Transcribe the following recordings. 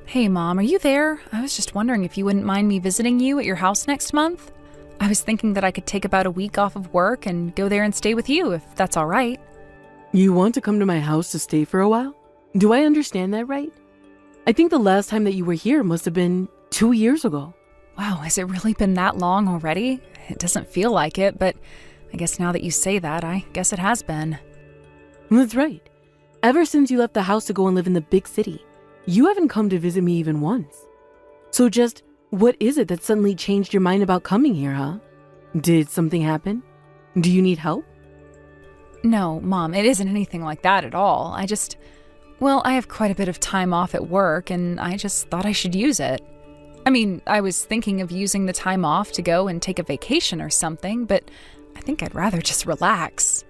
Hey, Mom, are you there? I was just wondering if you wouldn't mind me visiting you at your house next month. I was thinking that I could take about a week off of work and go there and stay with you, if that's all right. You want to come to my house to stay for a while? Do I understand that right? I think the last time that you were here must have been 2 years ago. Wow, has it really been that long already? It doesn't feel like it, but I guess now that you say that, I guess it has been. That's right. Ever since you left the house to go and live in the big city, you haven't come to visit me even once. So just, what is it that suddenly changed your mind about coming here, huh? Did something happen? Do you need help? No, Mom, it isn't anything like that at all. I have quite a bit of time off at work, and I just thought I should use it. I mean, I was thinking of using the time off to go and take a vacation or something, but I think I'd rather just relax.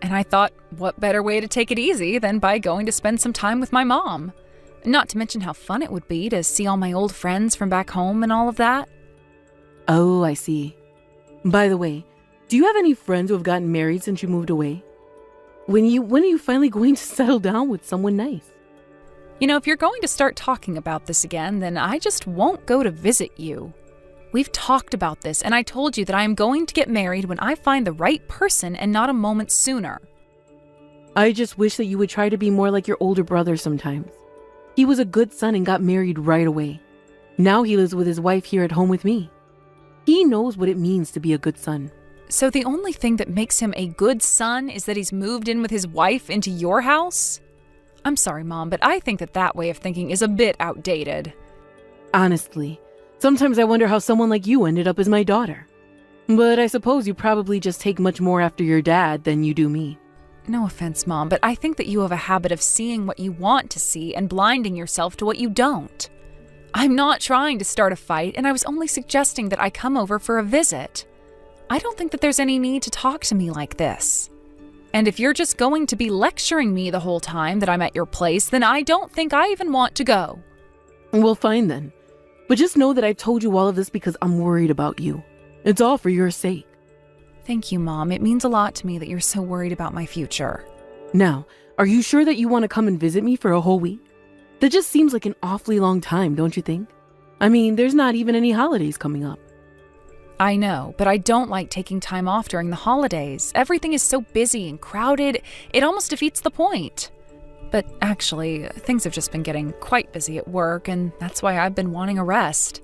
And I thought, what better way to take it easy than by going to spend some time with my mom? Not to mention how fun it would be to see all my old friends from back home and all of that. Oh, I see. By the way, do you have any friends who have gotten married since you moved away? When are you finally going to settle down with someone nice? You know, if you're going to start talking about this again, then I just won't go to visit you. We've talked about this, and I told you that I am going to get married when I find the right person and not a moment sooner. I just wish that you would try to be more like your older brother sometimes. He was a good son and got married right away. Now he lives with his wife here at home with me. He knows what it means to be a good son. So the only thing that makes him a good son is that he's moved in with his wife into your house? I'm sorry, Mom, but I think that way of thinking is a bit outdated. Honestly, sometimes I wonder how someone like you ended up as my daughter. But I suppose you probably just take much more after your dad than you do me. No offense, Mom, but I think that you have a habit of seeing what you want to see and blinding yourself to what you don't. I'm not trying to start a fight, and I was only suggesting that I come over for a visit. I don't think that there's any need to talk to me like this. And if you're just going to be lecturing me the whole time that I'm at your place, then I don't think I even want to go. Well, fine then. But just know that I've told you all of this because I'm worried about you. It's all for your sake. Thank you, Mom. It means a lot to me that you're so worried about my future. Now, are you sure that you want to come and visit me for a whole week? That just seems like an awfully long time, don't you think? I mean, there's not even any holidays coming up. I know, but I don't like taking time off during the holidays. Everything is so busy and crowded, it almost defeats the point. But actually, things have just been getting quite busy at work, and that's why I've been wanting a rest.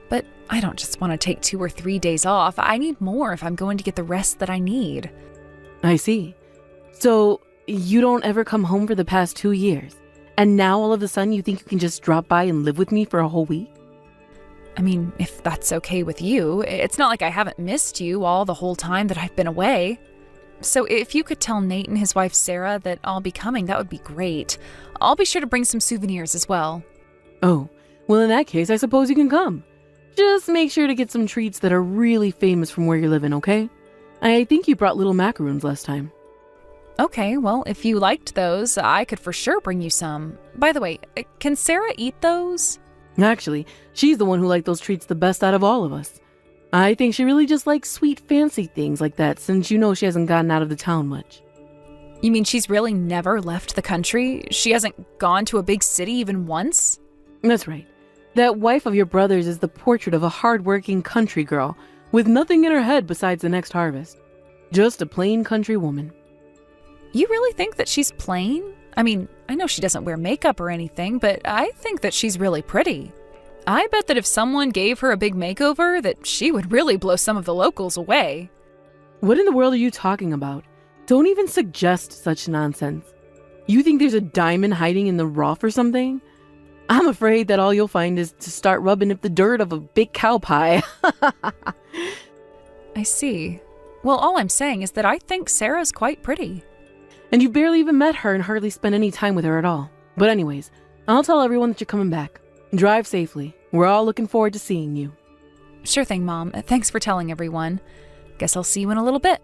But I don't just want to take 2 or 3 days off. I need more if I'm going to get the rest that I need. I see. So, you don't ever come home for the past 2 years, and now all of a sudden you think you can just drop by and live with me for a whole week? I mean, if that's okay with you, it's not like I haven't missed you all the whole time that I've been away. So if you could tell Nate and his wife Sarah that I'll be coming, that would be great. I'll be sure to bring some souvenirs as well. Oh, well in that case, I suppose you can come. Just make sure to get some treats that are really famous from where you're living, okay? I think you brought little macaroons last time. Okay, well, if you liked those, I could for sure bring you some. By the way, can Sarah eat those? Actually, she's the one who liked those treats the best out of all of us. I think she really just likes sweet, fancy things like that since you know she hasn't gotten out of the town much. You mean she's really never left the country? She hasn't gone to a big city even once? That's right. That wife of your brother's is the portrait of a hard-working country girl with nothing in her head besides the next harvest. Just a plain country woman. You really think that she's plain? I mean, I know she doesn't wear makeup or anything, but I think that she's really pretty. I bet that if someone gave her a big makeover, that she would really blow some of the locals away. What in the world are you talking about? Don't even suggest such nonsense. You think there's a diamond hiding in the rough or something? I'm afraid that all you'll find is to start rubbing up the dirt of a big cow pie. I see. Well, all I'm saying is that I think Sarah's quite pretty. And you barely even met her and hardly spent any time with her at all. But anyways, I'll tell everyone that you're coming back. Drive safely. We're all looking forward to seeing you. Sure thing, Mom. Thanks for telling everyone. Guess I'll see you in a little bit.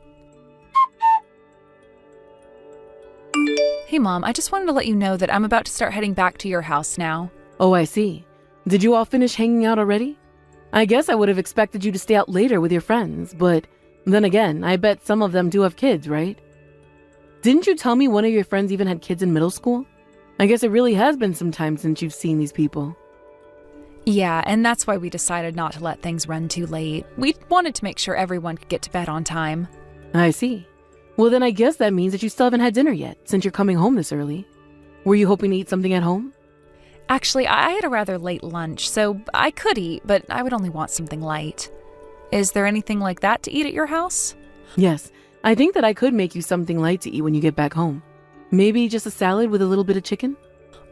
Hey, Mom, I just wanted to let you know that I'm about to start heading back to your house now. Oh, I see. Did you all finish hanging out already? I guess I would have expected you to stay out later with your friends, but then again, I bet some of them do have kids, right? Didn't you tell me one of your friends even had kids in middle school? I guess it really has been some time since you've seen these people. Yeah, and that's why we decided not to let things run too late. We wanted to make sure everyone could get to bed on time. I see. Well, then I guess that means that you still haven't had dinner yet, since you're coming home this early. Were you hoping to eat something at home? Actually, I had a rather late lunch, so I could eat, but I would only want something light. Is there anything like that to eat at your house? Yes, I think that I could make you something light to eat when you get back home. Maybe just a salad with a little bit of chicken?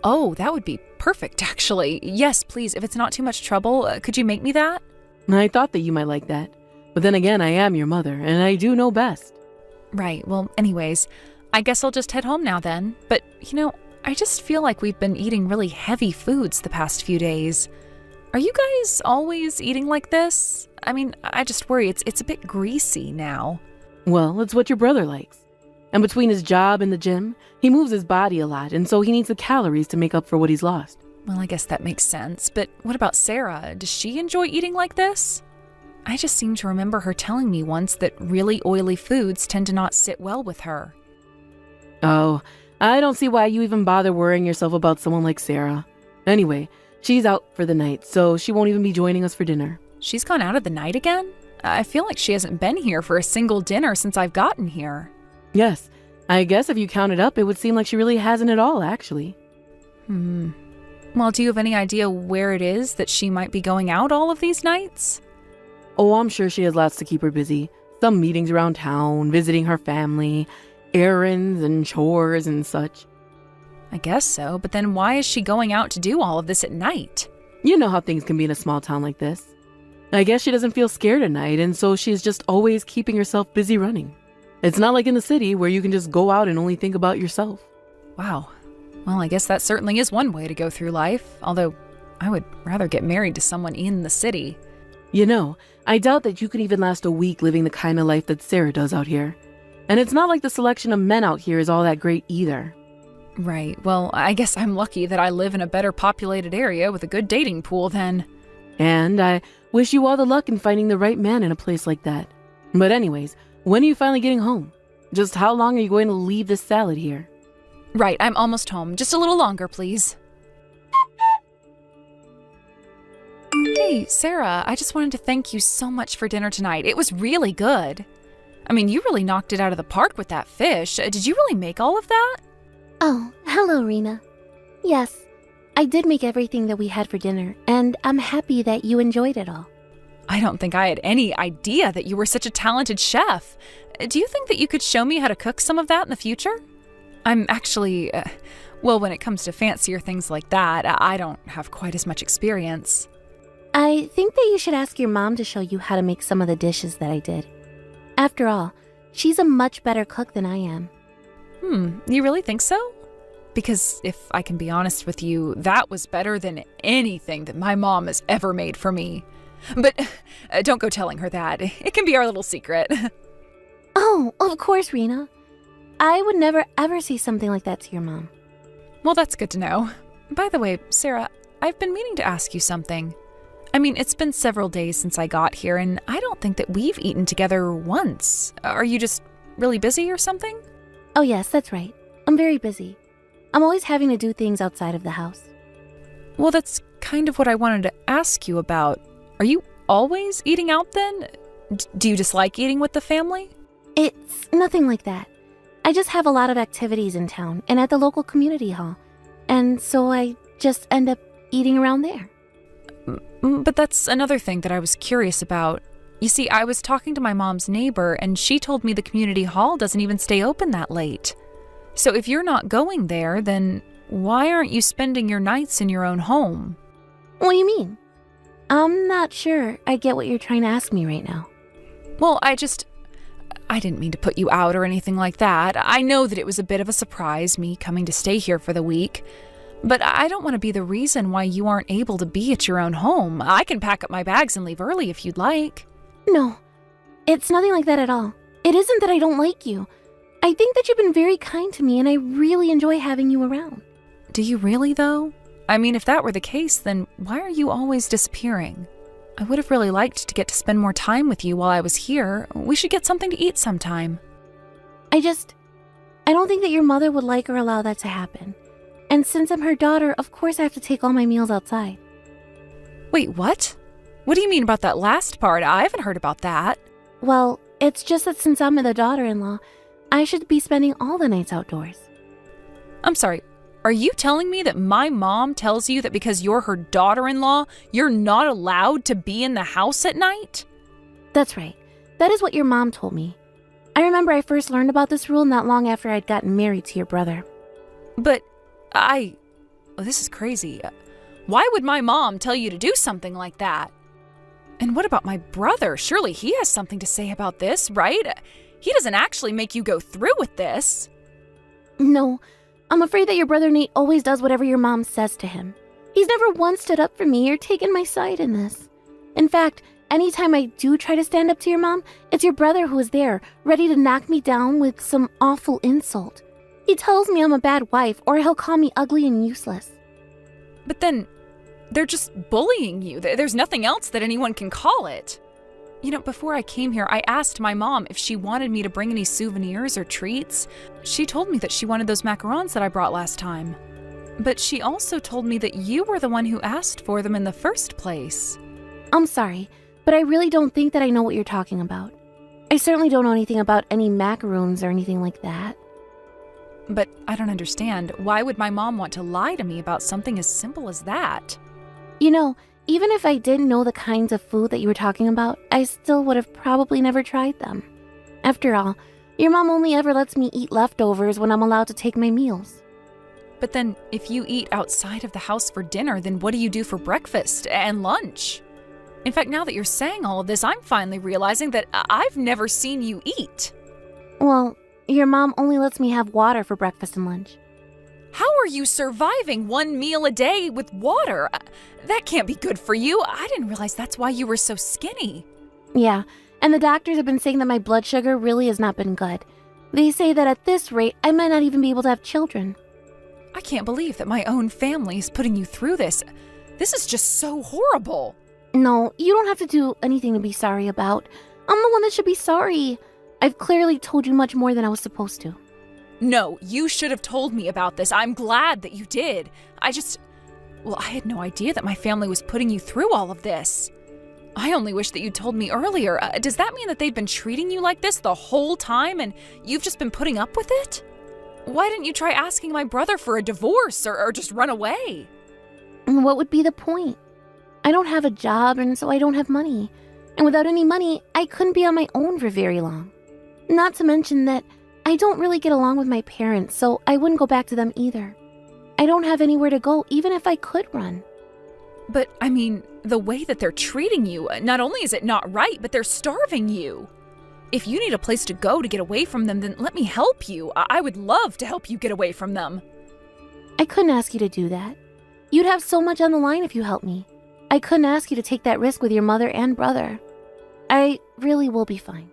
Oh, that would be perfect, actually. Yes, please, if it's not too much trouble, could you make me that? I thought that you might like that. But then again, I am your mother, and I do know best. Right, well, anyways, I guess I'll just head home now then. But, I just feel like we've been eating really heavy foods the past few days. Are you guys always eating like this? I mean, I just worry it's a bit greasy now. Well, it's what your brother likes. And between his job and the gym, he moves his body a lot, and so he needs the calories to make up for what he's lost. Well, I guess that makes sense. But what about Sarah? Does she enjoy eating like this? I just seem to remember her telling me once that really oily foods tend to not sit well with her. Oh, I don't see why you even bother worrying yourself about someone like Sarah. Anyway, she's out for the night, so she won't even be joining us for dinner. She's gone out of the night again? I feel like she hasn't been here for a single dinner since I've gotten here. Yes, I guess if you count it up, it would seem like she really hasn't at all, actually. Well, do you have any idea where it is that she might be going out all of these nights? Oh, I'm sure she has lots to keep her busy. Some meetings around town, visiting her family, errands and chores and such. I guess so, but then why is she going out to do all of this at night? You know how things can be in a small town like this. I guess she doesn't feel scared at night, and so she's just always keeping herself busy running. It's not like in the city where you can just go out and only think about yourself. Wow. Well, I guess that certainly is one way to go through life, although I would rather get married to someone in the city. You know, I doubt that you could even last a week living the kind of life that Sarah does out here. And it's not like the selection of men out here is all that great either. Right, well, I guess I'm lucky that I live in a better populated area with a good dating pool then. And I wish you all the luck in finding the right man in a place like that. But anyways, when are you finally getting home? Just how long are you going to leave this salad here? Right, I'm almost home. Just a little longer, please. Hey, Sarah, I just wanted to thank you so much for dinner tonight. It was really good. I mean, you really knocked it out of the park with that fish. Did you really make all of that? Oh, hello, Rena. Yes, I did make everything that we had for dinner, and I'm happy that you enjoyed it all. I don't think I had any idea that you were such a talented chef. Do you think that you could show me how to cook some of that in the future? I'm actually, well, when it comes to fancier things like that, I don't have quite as much experience. I think that you should ask your mom to show you how to make some of the dishes that I did. After all, she's a much better cook than I am. You really think so? Because if I can be honest with you, that was better than anything that my mom has ever made for me. But don't go telling her that. It can be our little secret. Oh, of course, Rena. I would never ever say something like that to your mom. Well, that's good to know. By the way, Sarah, I've been meaning to ask you something. I mean, it's been several days since I got here, and I don't think that we've eaten together once. Are you just really busy or something? Oh yes, that's right. I'm very busy. I'm always having to do things outside of the house. Well, that's kind of what I wanted to ask you about. Are you always eating out then? Do you dislike eating with the family? It's nothing like that. I just have a lot of activities in town and at the local community hall, and so I just end up eating around there. But that's another thing that I was curious about. You see, I was talking to my mom's neighbor, and she told me the community hall doesn't even stay open that late. So if you're not going there, then why aren't you spending your nights in your own home? What do you mean? I'm not sure I get what you're trying to ask me right now. Well, I didn't mean to put you out or anything like that. I know that it was a bit of a surprise, me coming to stay here for the week. But I don't want to be the reason why you aren't able to be at your own home. I can pack up my bags and leave early if you'd like. No, it's nothing like that at all. It isn't that I don't like you. I think that you've been very kind to me, and I really enjoy having you around. Do you really, though? I mean, if that were the case, then why are you always disappearing? I would have really liked to get to spend more time with you while I was here. We should get something to eat sometime. I don't think that your mother would like or allow that to happen. And since I'm her daughter, of course I have to take all my meals outside. Wait, what? What do you mean about that last part? I haven't heard about that. Well, it's just that since I'm the daughter-in-law, I should be spending all the nights outdoors. I'm sorry, are you telling me that my mom tells you that because you're her daughter-in-law, you're not allowed to be in the house at night? That's right. That is what your mom told me. I remember I first learned about this rule not long after I'd gotten married to your brother. But this is crazy. Why would my mom tell you to do something like that? And what about my brother? Surely he has something to say about this, right? He doesn't actually make you go through with this. No, I'm afraid that your brother Nate always does whatever your mom says to him. He's never once stood up for me or taken my side in this. In fact, anytime I do try to stand up to your mom, it's your brother who is there, ready to knock me down with some awful insult. He tells me I'm a bad wife, or he'll call me ugly and useless. But then, they're just bullying you. There's nothing else that anyone can call it. You know, before I came here, I asked my mom if she wanted me to bring any souvenirs or treats. She told me that she wanted those macarons that I brought last time. But she also told me that you were the one who asked for them in the first place. I'm sorry, but I really don't think that I know what you're talking about. I certainly don't know anything about any macaroons or anything like that. But I don't understand. Why would my mom want to lie to me about something as simple as that? You know, even if I didn't know the kinds of food that you were talking about, I still would have probably never tried them. After all, your mom only ever lets me eat leftovers when I'm allowed to take my meals. But then, if you eat outside of the house for dinner, then what do you do for breakfast and lunch? In fact, now that you're saying all of this, I'm finally realizing that I've never seen you eat. Well, your mom only lets me have water for breakfast and lunch. How are you surviving one meal a day with water? That can't be good for you. I didn't realize that's why you were so skinny. Yeah, and the doctors have been saying that my blood sugar really has not been good. They say that at this rate, I might not even be able to have children. I can't believe that my own family is putting you through this. This is just so horrible. No, you don't have to do anything to be sorry about. I'm the one that should be sorry. I've clearly told you much more than I was supposed to. No, you should have told me about this. I'm glad that you did. I had no idea that my family was putting you through all of this. I only wish that you told me earlier. Does that mean that they've been treating you like this the whole time and you've just been putting up with it? Why didn't you try asking my brother for a divorce or just run away? And what would be the point? I don't have a job, and so I don't have money. And without any money, I couldn't be on my own for very long. Not to mention that I don't really get along with my parents, so I wouldn't go back to them either. I don't have anywhere to go, even if I could run. But, I mean, the way that they're treating you, not only is it not right, but they're starving you. If you need a place to go to get away from them, then let me help you. I would love to help you get away from them. I couldn't ask you to do that. You'd have so much on the line if you helped me. I couldn't ask you to take that risk with your mother and brother. I really will be fine.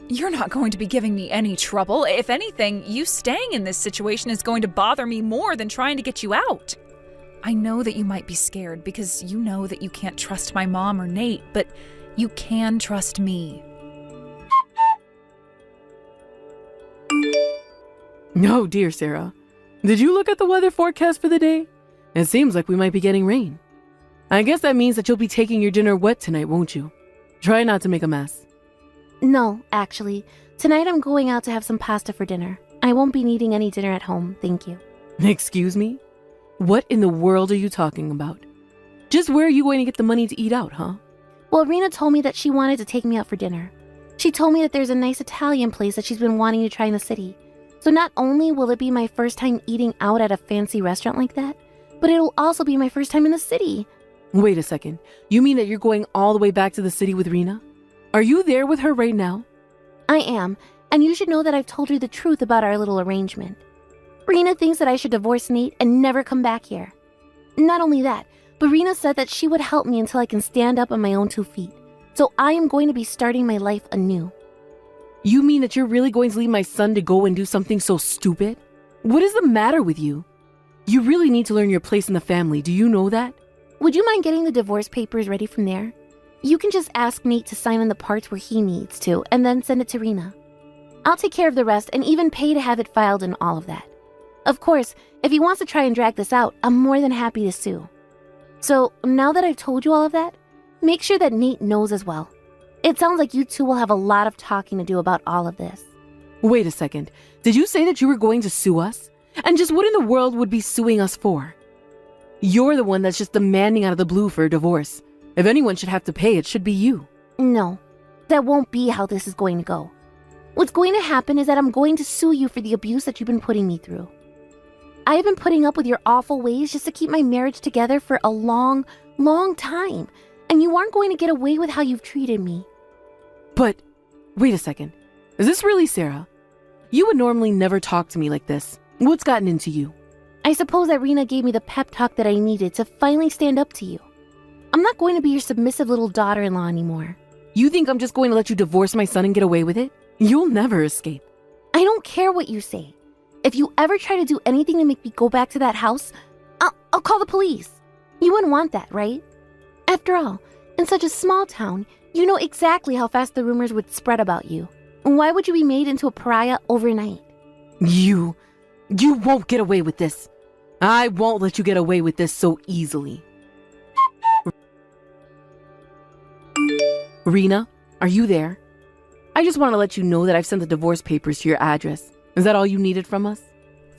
You're not going to be giving me any trouble. If anything, you staying in this situation is going to bother me more than trying to get you out. I know that you might be scared because you know that you can't trust my mom or Nate, but you can trust me. No, dear Sarah. Did you look at the weather forecast for the day? It seems like we might be getting rain. I guess that means that you'll be taking your dinner wet tonight, won't you? Try not to make a mess. No, actually. Tonight I'm going out to have some pasta for dinner. I won't be needing any dinner at home, thank you. Excuse me? What in the world are you talking about? Just where are you going to get the money to eat out, huh? Well, Rena told me that she wanted to take me out for dinner. She told me that there's a nice Italian place that she's been wanting to try in the city. So not only will it be my first time eating out at a fancy restaurant like that, but it'll also be my first time in the city. Wait a second. You mean that you're going all the way back to the city with Rena? Are you there with her right now? I am, and you should know that I've told her the truth about our little arrangement. Rena thinks that I should divorce Nate and never come back here. Not only that, but Rena said that she would help me until I can stand up on my own 2 feet. So I am going to be starting my life anew. You mean that you're really going to leave my son to go and do something so stupid? What is the matter with you? You really need to learn your place in the family, do you know that? Would you mind getting the divorce papers ready from there? You can just ask Nate to sign on the parts where he needs to, and then send it to Rena. I'll take care of the rest and even pay to have it filed and all of that. Of course, if he wants to try and drag this out, I'm more than happy to sue. So now that I've told you all of that, make sure that Nate knows as well. It sounds like you two will have a lot of talking to do about all of this. Wait a second. Did you say that you were going to sue us? And just what in the world would be suing us for? You're the one that's just demanding out of the blue for a divorce. If anyone should have to pay, it should be you. No, that won't be how this is going to go. What's going to happen is that I'm going to sue you for the abuse that you've been putting me through. I have been putting up with your awful ways just to keep my marriage together for a long, long time, and you aren't going to get away with how you've treated me. But, wait a second. Is this really Sarah? You would normally never talk to me like this. What's gotten into you? I suppose that Rena gave me the pep talk that I needed to finally stand up to you. I'm not going to be your submissive little daughter-in-law anymore. You think I'm just going to let you divorce my son and get away with it? You'll never escape. I don't care what you say. If you ever try to do anything to make me go back to that house, I'll call the police. You wouldn't want that, right? After all, in such a small town, you know exactly how fast the rumors would spread about you. Why would you be made into a pariah overnight? You won't get away with this. I won't let you get away with this so easily. Rena, are you there? I just want to let you know that I've sent the divorce papers to your address. Is that all you needed from us?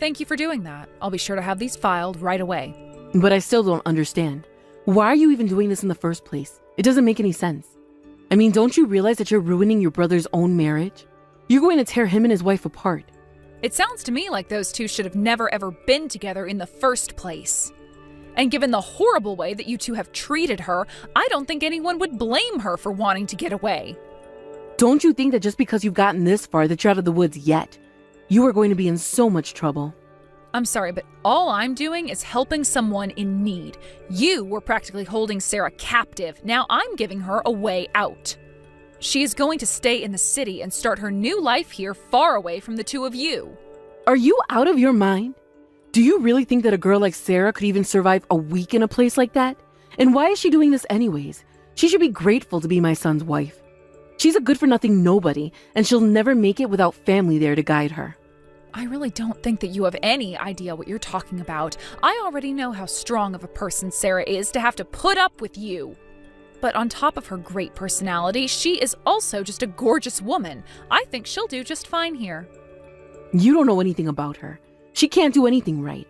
Thank you for doing that. I'll be sure to have these filed right away. But I still don't understand. Why are you even doing this in the first place? It doesn't make any sense. I mean, don't you realize that you're ruining your brother's own marriage? You're going to tear him and his wife apart. It sounds to me like those two should have never ever been together in the first place. And given the horrible way that you two have treated her, I don't think anyone would blame her for wanting to get away. Don't you think that just because you've gotten this far that you're out of the woods yet? You are going to be in so much trouble. I'm sorry, but all I'm doing is helping someone in need. You were practically holding Sarah captive. Now I'm giving her a way out. She is going to stay in the city and start her new life here far away from the two of you. Are you out of your mind? Do you really think that a girl like Sarah could even survive a week in a place like that? And why is she doing this anyways? She should be grateful to be my son's wife. She's a good-for-nothing nobody, and she'll never make it without family there to guide her. I really don't think that you have any idea what you're talking about. I already know how strong of a person Sarah is to have to put up with you. But on top of her great personality, she is also just a gorgeous woman. I think she'll do just fine here. You don't know anything about her. She can't do anything right.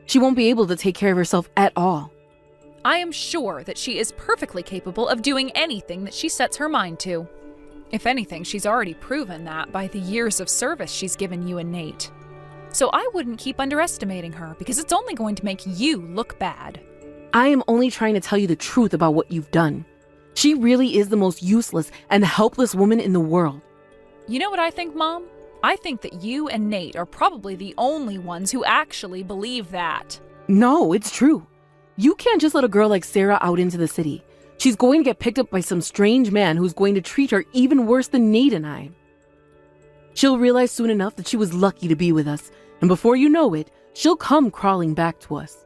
She won't be able to take care of herself at all. I am sure that she is perfectly capable of doing anything that she sets her mind to. If anything, she's already proven that by the years of service she's given you and Nate. So I wouldn't keep underestimating her, because it's only going to make you look bad. I am only trying to tell you the truth about what you've done. She really is the most useless and helpless woman in the world. You know what I think, Mom? I think that you and Nate are probably the only ones who actually believe that. No, it's true. You can't just let a girl like Sarah out into the city. She's going to get picked up by some strange man who's going to treat her even worse than Nate and I. She'll realize soon enough that she was lucky to be with us, and before you know it, she'll come crawling back to us.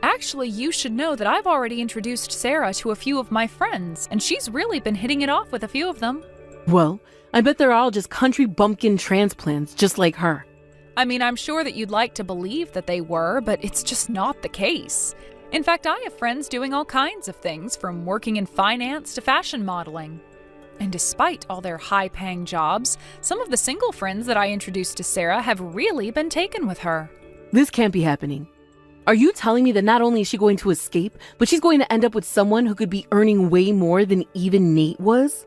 Actually, you should know that I've already introduced Sarah to a few of my friends, and she's really been hitting it off with a few of them. Well, I bet they're all just country bumpkin transplants just like her. I mean, I'm sure that you'd like to believe that they were, but it's just not the case. In fact, I have friends doing all kinds of things, from working in finance to fashion modeling. And despite all their high-paying jobs, some of the single friends that I introduced to Sarah have really been taken with her. This can't be happening. Are you telling me that not only is she going to escape, but she's going to end up with someone who could be earning way more than even Nate was?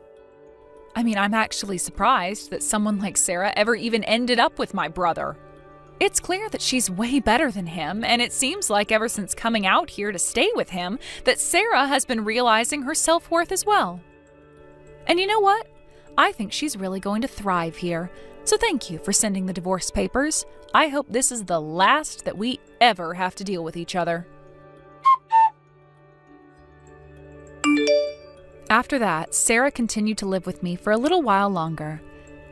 I mean, I'm actually surprised that someone like Sarah ever even ended up with my brother. It's clear that she's way better than him, and it seems like ever since coming out here to stay with him, that Sarah has been realizing her self-worth as well. And you know what? I think she's really going to thrive here. So thank you for sending the divorce papers. I hope this is the last that we ever have to deal with each other. After that, Sarah continued to live with me for a little while longer.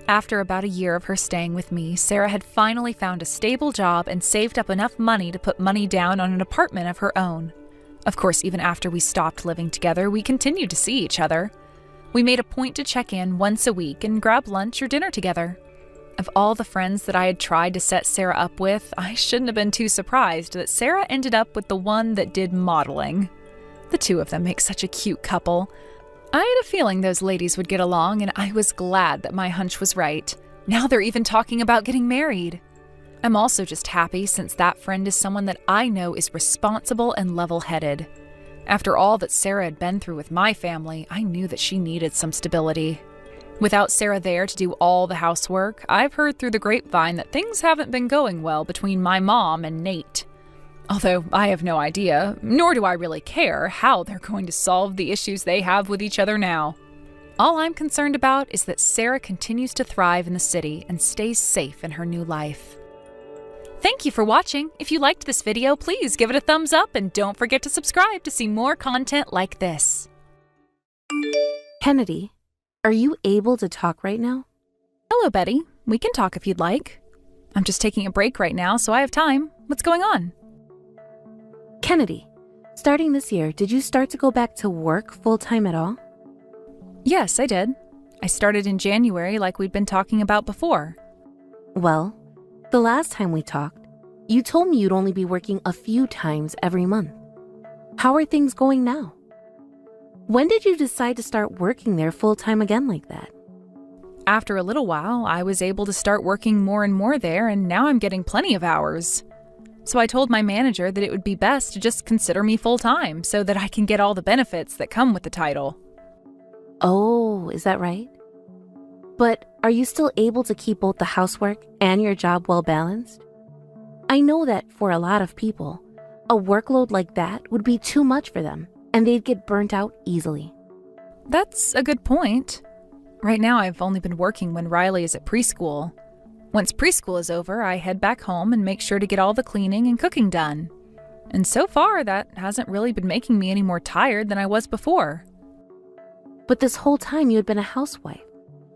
After about a year of her staying with me, Sarah had finally found a stable job and saved up enough money to put money down on an apartment of her own. Of course, even after we stopped living together, we continued to see each other. We made a point to check in once a week and grab lunch or dinner together. Of all the friends that I had tried to set Sarah up with, I shouldn't have been too surprised that Sarah ended up with the one that did modeling. The two of them make such a cute couple. I had a feeling those ladies would get along, and I was glad that my hunch was right. Now they're even talking about getting married. I'm also just happy since that friend is someone that I know is responsible and level-headed. After all that Sarah had been through with my family, I knew that she needed some stability. Without Sarah there to do all the housework, I've heard through the grapevine that things haven't been going well between my mom and Nate. Although I have no idea, nor do I really care, how they're going to solve the issues they have with each other now. All I'm concerned about is that Sarah continues to thrive in the city and stays safe in her new life. Thank you for watching. If you liked this video, please give it a thumbs up and don't forget to subscribe to see more content like this. Kennedy, are you able to talk right now? Hello, Betty. We can talk if you'd like. I'm just taking a break right now, so I have time. What's going on? Kennedy, starting this year, did you start to go back to work full-time at all? Yes, I did. I started in January like we'd been talking about before. Well, the last time we talked, you told me you'd only be working a few times every month. How are things going now? When did you decide to start working there full-time again like that? After a little while, I was able to start working more and more there, and now I'm getting plenty of hours. So I told my manager that it would be best to just consider me full-time so that I can get all the benefits that come with the title. Oh, is that right? But are you still able to keep both the housework and your job well balanced? I know that for a lot of people, a workload like that would be too much for them, and they'd get burnt out easily. That's a good point. Right now, I've only been working when Riley is at preschool. Once preschool is over, I head back home and make sure to get all the cleaning and cooking done. And so far, that hasn't really been making me any more tired than I was before. But this whole time you had been a housewife.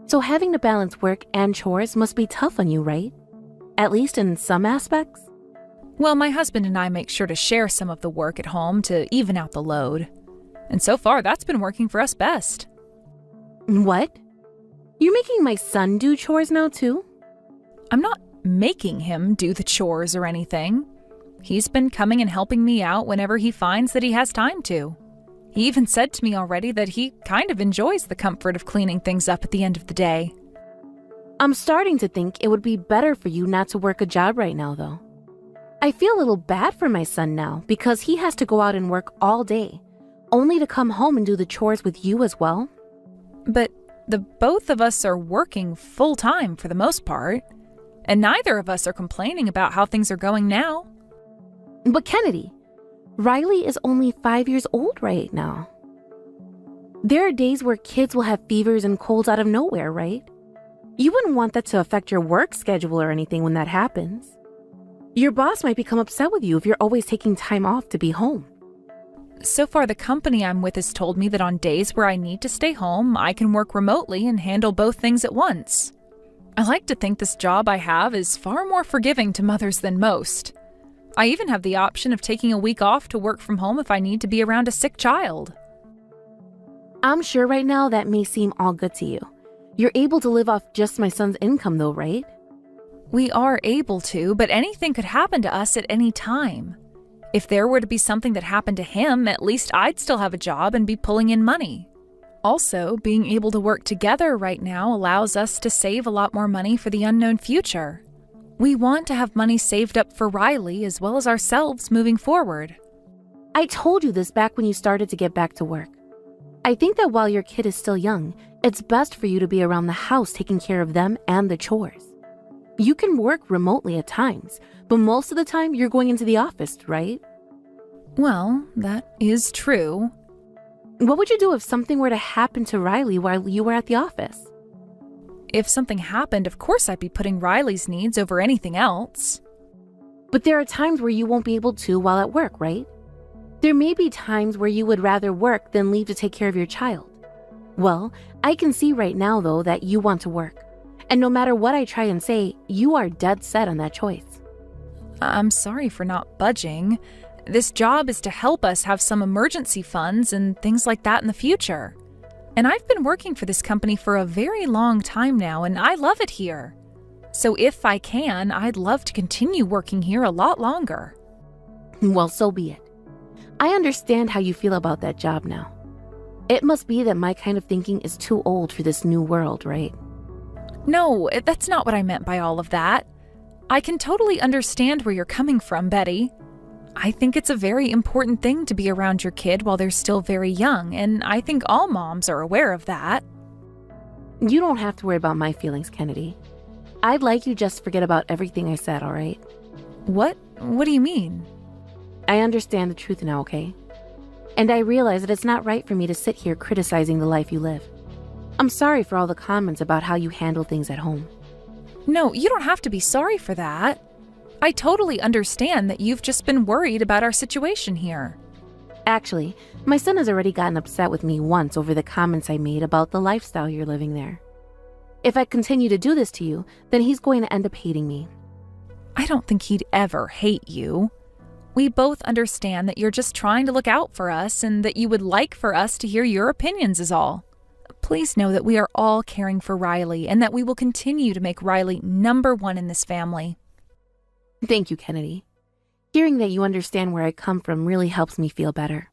So having to balance work and chores must be tough on you, right? At least in some aspects? Well, my husband and I make sure to share some of the work at home to even out the load. And so far, that's been working for us best. What? You're making my son do chores now too? I'm not making him do the chores or anything. He's been coming and helping me out whenever he finds that he has time to. He even said to me already that he kind of enjoys the comfort of cleaning things up at the end of the day. I'm starting to think it would be better for you not to work a job right now, though. I feel a little bad for my son now because he has to go out and work all day, only to come home and do the chores with you as well. But the both of us are working full-time for the most part. And neither of us are complaining about how things are going now. But Kennedy, Riley is only 5 years old right now. There are days where kids will have fevers and colds out of nowhere, right? You wouldn't want that to affect your work schedule or anything when that happens. Your boss might become upset with you if you're always taking time off to be home. So far, the company I'm with has told me that on days where I need to stay home, I can work remotely and handle both things at once. I like to think this job I have is far more forgiving to mothers than most. I even have the option of taking a week off to work from home if I need to be around a sick child. I'm sure right now that may seem all good to you. You're able to live off just my son's income though, right? We are able to, but anything could happen to us at any time. If there were to be something that happened to him, at least I'd still have a job and be pulling in money. Also, being able to work together right now allows us to save a lot more money for the unknown future. We want to have money saved up for Riley as well as ourselves moving forward. I told you this back when you started to get back to work. I think that while your kid is still young, it's best for you to be around the house taking care of them and the chores. You can work remotely at times, but most of the time you're going into the office, right? Well, that is true. What would you do if something were to happen to Riley while you were at the office? If something happened, of course I'd be putting Riley's needs over anything else. But there are times where you won't be able to while at work, right? There may be times where you would rather work than leave to take care of your child. Well, I can see right now, though, that you want to work. And no matter what I try and say, you are dead set on that choice. I'm sorry for not budging. This job is to help us have some emergency funds and things like that in the future. And I've been working for this company for a very long time now, and I love it here. So if I can, I'd love to continue working here a lot longer. Well, so be it. I understand how you feel about that job now. It must be that my kind of thinking is too old for this new world, right? No, that's not what I meant by all of that. I can totally understand where you're coming from, Betty. I think it's a very important thing to be around your kid while they're still very young, and I think all moms are aware of that. You don't have to worry about my feelings, Kennedy. I'd like you just to forget about everything I said, all right? What? What do you mean? I understand the truth now, okay? And I realize that it's not right for me to sit here criticizing the life you live. I'm sorry for all the comments about how you handle things at home. No, you don't have to be sorry for that. I totally understand that you've just been worried about our situation here. Actually, my son has already gotten upset with me once over the comments I made about the lifestyle you're living there. If I continue to do this to you, then he's going to end up hating me. I don't think he'd ever hate you. We both understand that you're just trying to look out for us and that you would like for us to hear your opinions is all. Please know that we are all caring for Riley and that we will continue to make Riley number one in this family. Thank you, Kennedy. Hearing that you understand where I come from really helps me feel better.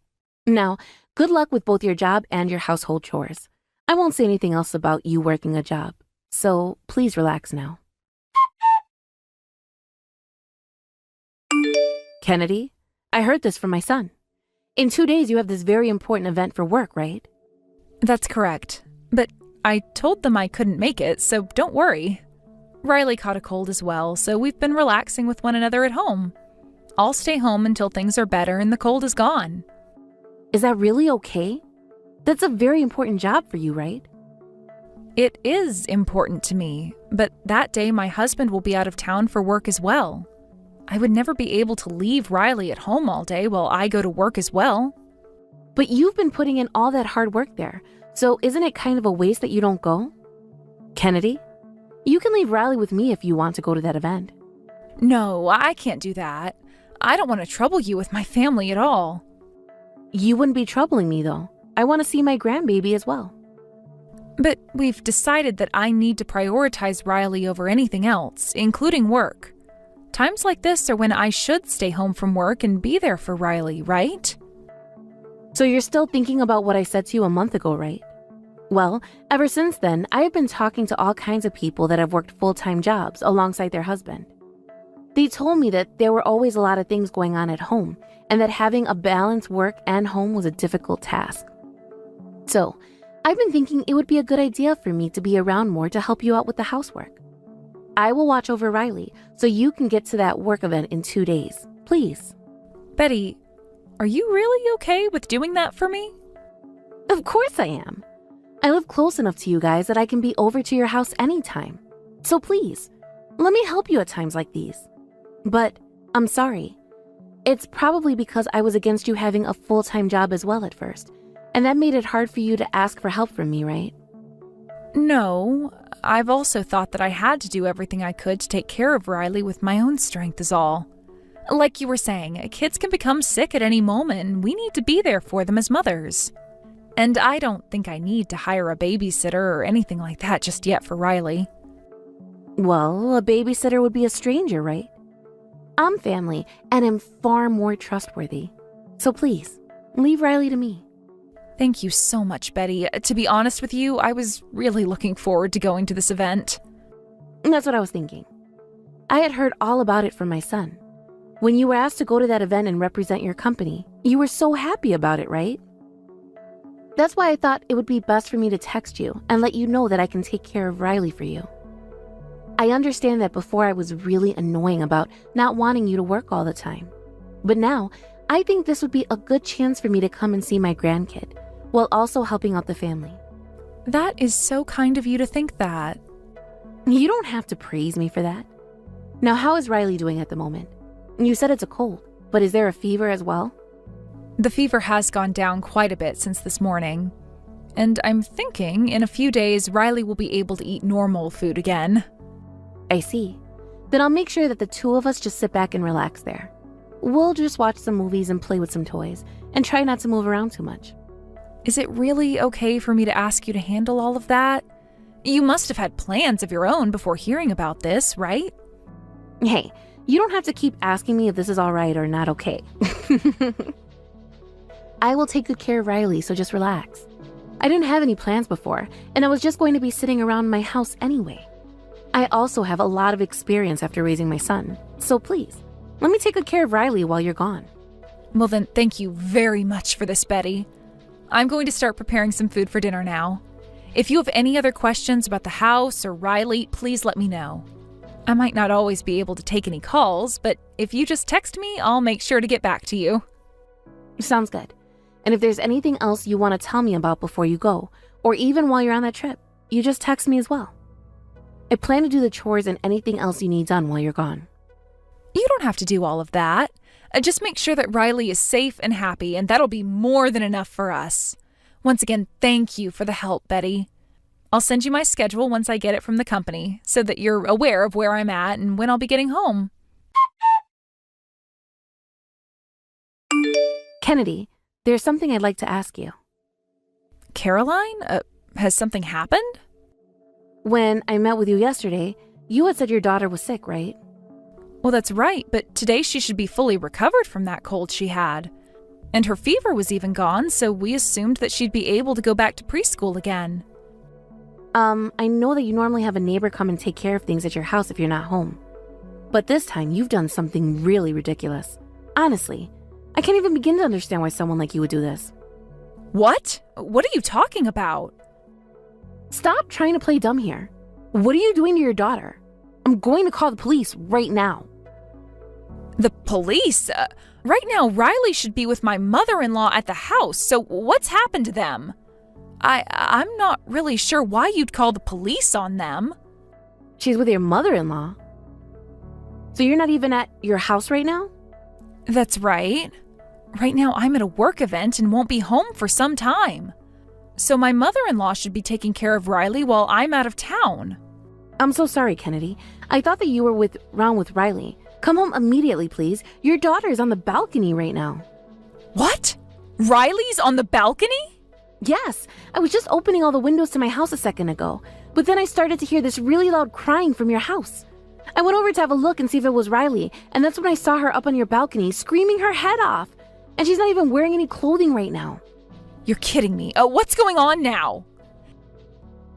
Now, good luck with both your job and your household chores. I won't say anything else about you working a job, so please relax now. Kennedy, I heard this from my son. In 2 days, you have this very important event for work, right? That's correct. But I told them I couldn't make it, so don't worry. Riley caught a cold as well, so we've been relaxing with one another at home. I'll stay home until things are better and the cold is gone. Is that really okay? That's a very important job for you, right? It is important to me, but that day my husband will be out of town for work as well. I would never be able to leave Riley at home all day while I go to work as well. But you've been putting in all that hard work there, so isn't it kind of a waste that you don't go? Kennedy, you can leave Riley with me if you want to go to that event. No, I can't do that. I don't want to trouble you with my family at all. You wouldn't be troubling me, though. I want to see my grandbaby as well. But we've decided that I need to prioritize Riley over anything else, including work. Times like this are when I should stay home from work and be there for Riley, right? So you're still thinking about what I said to you a month ago, right? Well, ever since then, I have been talking to all kinds of people that have worked full-time jobs alongside their husband. They told me that there were always a lot of things going on at home and that having a balanced work and home was a difficult task. So, I've been thinking it would be a good idea for me to be around more to help you out with the housework. I will watch over Riley so you can get to that work event in 2 days. Please. Betty, are you really okay with doing that for me? Of course I am. I live close enough to you guys that I can be over to your house anytime. So please, let me help you at times like these. But I'm sorry. It's probably because I was against you having a full-time job as well at first, and that made it hard for you to ask for help from me, right? No, I've also thought that I had to do everything I could to take care of Riley with my own strength is all. Like you were saying, kids can become sick at any moment and we need to be there for them as mothers. And I don't think I need to hire a babysitter or anything like that just yet for Riley. Well, a babysitter would be a stranger, right? I'm family and am far more trustworthy. So please, leave Riley to me. Thank you so much, Betty. To be honest with you, I was really looking forward to going to this event. That's what I was thinking. I had heard all about it from my son. When you were asked to go to that event and represent your company, you were so happy about it, right? That's why I thought it would be best for me to text you and let you know that I can take care of Riley for you. I understand that before I was really annoying about not wanting you to work all the time. But now, I think this would be a good chance for me to come and see my grandkid, while also helping out the family. That is so kind of you to think that. You don't have to praise me for that. Now, how is Riley doing at the moment? You said it's a cold, but is there a fever as well? The fever has gone down quite a bit since this morning. And I'm thinking in a few days Riley will be able to eat normal food again. I see. Then I'll make sure that the two of us just sit back and relax there. We'll just watch some movies and play with some toys, and try not to move around too much. Is it really okay for me to ask you to handle all of that? You must have had plans of your own before hearing about this, right? Hey, you don't have to keep asking me if this is all right or not okay. I will take good care of Riley, so just relax. I didn't have any plans before, and I was just going to be sitting around my house anyway. I also have a lot of experience after raising my son, so please, let me take good care of Riley while you're gone. Well then, thank you very much for this, Betty. I'm going to start preparing some food for dinner now. If you have any other questions about the house or Riley, please let me know. I might not always be able to take any calls, but if you just text me, I'll make sure to get back to you. Sounds good. And if there's anything else you want to tell me about before you go, or even while you're on that trip, you just text me as well. I plan to do the chores and anything else you need done while you're gone. You don't have to do all of that. Just make sure that Riley is safe and happy, and that'll be more than enough for us. Once again, thank you for the help, Betty. I'll send you my schedule once I get it from the company, so that you're aware of where I'm at and when I'll be getting home. Kennedy, there's something I'd like to ask you. Caroline? Has something happened? When I met with you yesterday, you had said your daughter was sick, right? Well, that's right, but today she should be fully recovered from that cold she had. And her fever was even gone, so we assumed that she'd be able to go back to preschool again. I know that you normally have a neighbor come and take care of things at your house if you're not home. But this time, you've done something really ridiculous. Honestly, I can't even begin to understand why someone like you would do this. What? What are you talking about? Stop trying to play dumb here. What are you doing to your daughter? I'm going to call the police right now. The police? Right now, Riley should be with my mother-in-law at the house, so what's happened to them? I'm not really sure why you'd call the police on them. She's with your mother-in-law? So you're not even at your house right now? That's right. Right now, I'm at a work event and won't be home for some time. So my mother-in-law should be taking care of Riley while I'm out of town. I'm so sorry, Kennedy. I thought that you were around with Riley. Come home immediately, please. Your daughter is on the balcony right now. What? Riley's on the balcony? Yes, I was just opening all the windows to my house a second ago, but then I started to hear this really loud crying from your house. I went over to have a look and see if it was Riley, and that's when I saw her up on your balcony screaming her head off. And she's not even wearing any clothing right now. You're kidding me. What's going on now?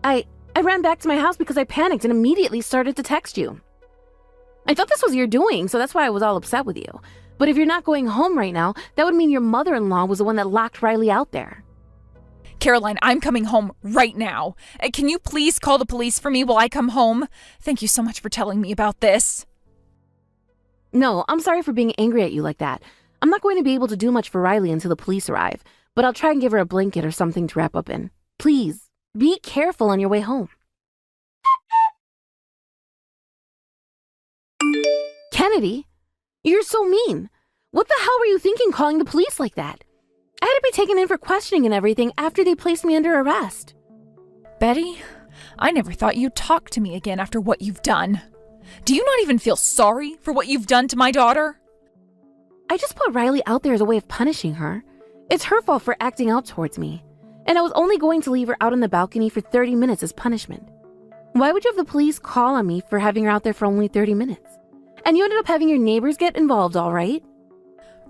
I ran back to my house because I panicked and immediately started to text you. I thought this was your doing, so that's why I was all upset with you. But if you're not going home right now, that would mean your mother-in-law was the one that locked Riley out there. Caroline, I'm coming home right now. Can you please call the police for me while I come home? Thank you so much for telling me about this. No, I'm sorry for being angry at you like that. I'm not going to be able to do much for Riley until the police arrive, but I'll try and give her a blanket or something to wrap up in. Please, be careful on your way home. Kennedy, you're so mean. What the hell were you thinking calling the police like that? I had to be taken in for questioning and everything after they placed me under arrest. Betty, I never thought you'd talk to me again after what you've done. Do you not even feel sorry for what you've done to my daughter? I just put Riley out there as a way of punishing her. It's her fault for acting out towards me. And I was only going to leave her out on the balcony for 30 minutes as punishment. Why would you have the police call on me for having her out there for only 30 minutes? And you ended up having your neighbors get involved, all right?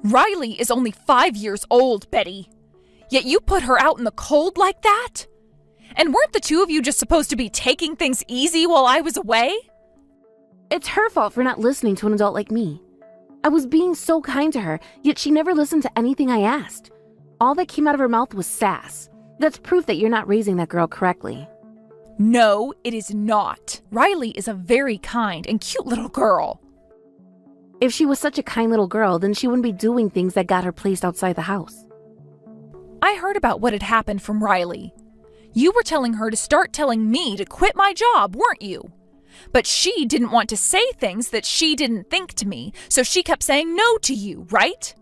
Riley is only 5 years old, Betty. Yet you put her out in the cold like that? And weren't the two of you just supposed to be taking things easy while I was away? It's her fault for not listening to an adult like me. I was being so kind to her, yet she never listened to anything I asked. All that came out of her mouth was sass. That's proof that you're not raising that girl correctly. No, it is not. Riley is a very kind and cute little girl. If she was such a kind little girl, then she wouldn't be doing things that got her placed outside the house. I heard about what had happened from Riley. You were telling her to start telling me to quit my job, weren't you? But she didn't want to say things that she didn't think to me, so she kept saying no to you, right?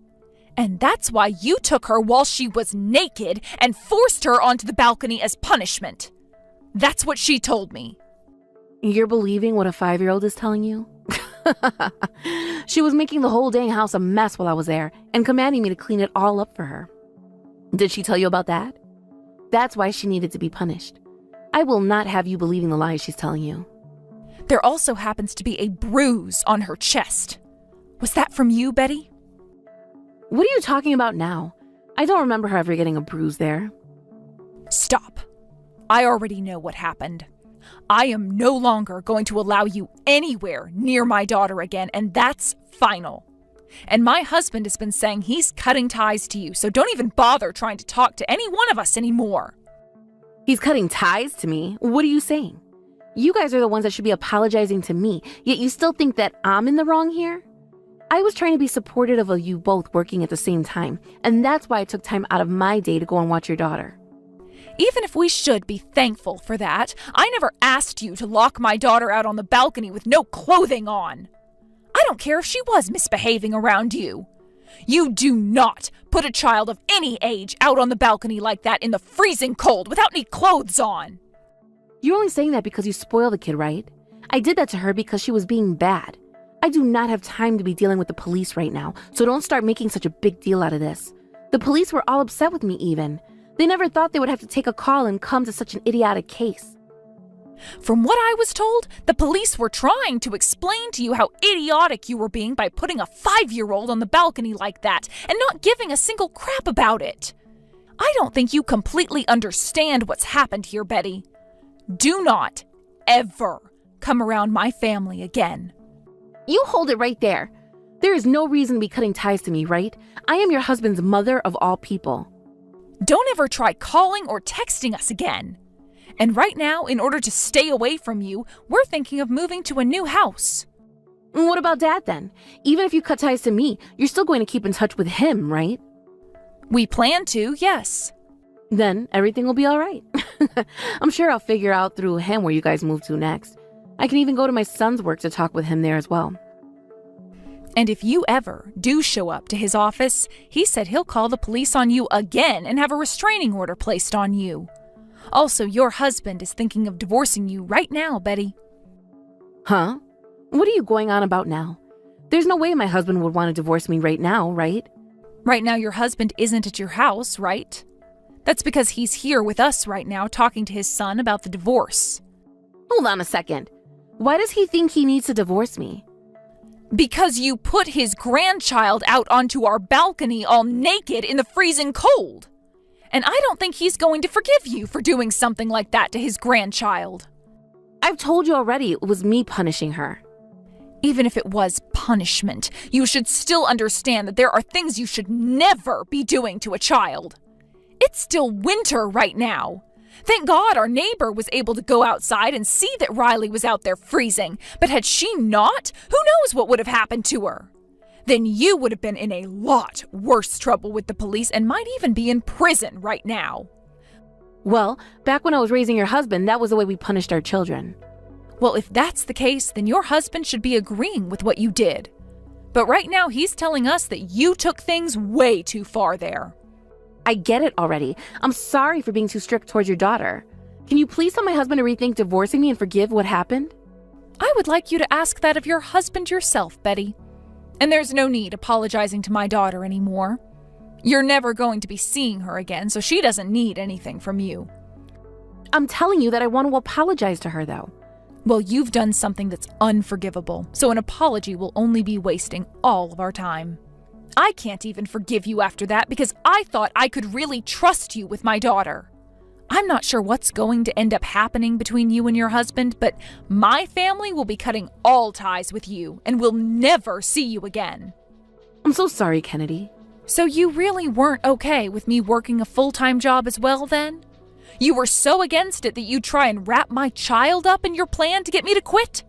And that's why you took her while she was naked and forced her onto the balcony as punishment. That's what she told me. You're believing what a 5-year-old is telling you? She was making the whole dang house a mess while I was there and commanding me to clean it all up for her. Did she tell you about that? That's why she needed to be punished. I will not have you believing the lies she's telling you. There also happens to be a bruise on her chest. Was that from you, Betty? What are you talking about now? I don't remember her ever getting a bruise there. Stop. I already know what happened. I am no longer going to allow you anywhere near my daughter again, and that's final. And my husband has been saying he's cutting ties to you, so don't even bother trying to talk to any one of us anymore. He's cutting ties to me? What are you saying? You guys are the ones that should be apologizing to me, yet you still think that I'm in the wrong here? I was trying to be supportive of you both working at the same time, and that's why I took time out of my day to go and watch your daughter. Even if we should be thankful for that, I never asked you to lock my daughter out on the balcony with no clothing on. I don't care if she was misbehaving around you. You do not put a child of any age out on the balcony like that in the freezing cold without any clothes on. You're only saying that because you spoil the kid, right? I did that to her because she was being bad. I do not have time to be dealing with the police right now, so don't start making such a big deal out of this. The police were all upset with me even. They never thought they would have to take a call and come to such an idiotic case. From what I was told, the police were trying to explain to you how idiotic you were being by putting a 5-year-old on the balcony like that and not giving a single crap about it. I don't think you completely understand what's happened here, Betty. Do not ever come around my family again. You hold it right there. There is no reason to be cutting ties to me, right? I am your husband's mother of all people. Don't ever try calling or texting us again. And right now, in order to stay away from you, we're thinking of moving to a new house. What about Dad then? Even if you cut ties to me, you're still going to keep in touch with him, right? We plan to, yes. Then everything will be all right. I'm sure I'll figure out through him where you guys move to next. I can even go to my son's work to talk with him there as well. And if you ever do show up to his office, he said he'll call the police on you again and have a restraining order placed on you. Also, your husband is thinking of divorcing you right now, Betty. Huh? What are you going on about now? There's no way my husband would want to divorce me right now, right? Right now, your husband isn't at your house, right? That's because he's here with us right now talking to his son about the divorce. Hold on a second. Why does he think he needs to divorce me? Because you put his grandchild out onto our balcony all naked in the freezing cold. And I don't think he's going to forgive you for doing something like that to his grandchild. I've told you already it was me punishing her. Even if it was punishment, you should still understand that there are things you should never be doing to a child. It's still winter right now. Thank God our neighbor was able to go outside and see that Riley was out there freezing, but had she not, who knows what would have happened to her? Then you would have been in a lot worse trouble with the police and might even be in prison right now. Well, back when I was raising your husband, that was the way we punished our children. Well, if that's the case, then your husband should be agreeing with what you did. But right now he's telling us that you took things way too far there. I get it already. I'm sorry for being too strict towards your daughter. Can you please tell my husband to rethink divorcing me and forgive what happened? I would like you to ask that of your husband yourself, Betty. And there's no need apologizing to my daughter anymore. You're never going to be seeing her again, so she doesn't need anything from you. I'm telling you that I want to apologize to her, though. Well, you've done something that's unforgivable, so an apology will only be wasting all of our time. I can't even forgive you after that because I thought I could really trust you with my daughter. I'm not sure what's going to end up happening between you and your husband, but my family will be cutting all ties with you and will never see you again. I'm so sorry, Kennedy. So you really weren't okay with me working a full-time job as well then? You were so against it that you'd try and wrap my child up in your plan to get me to quit?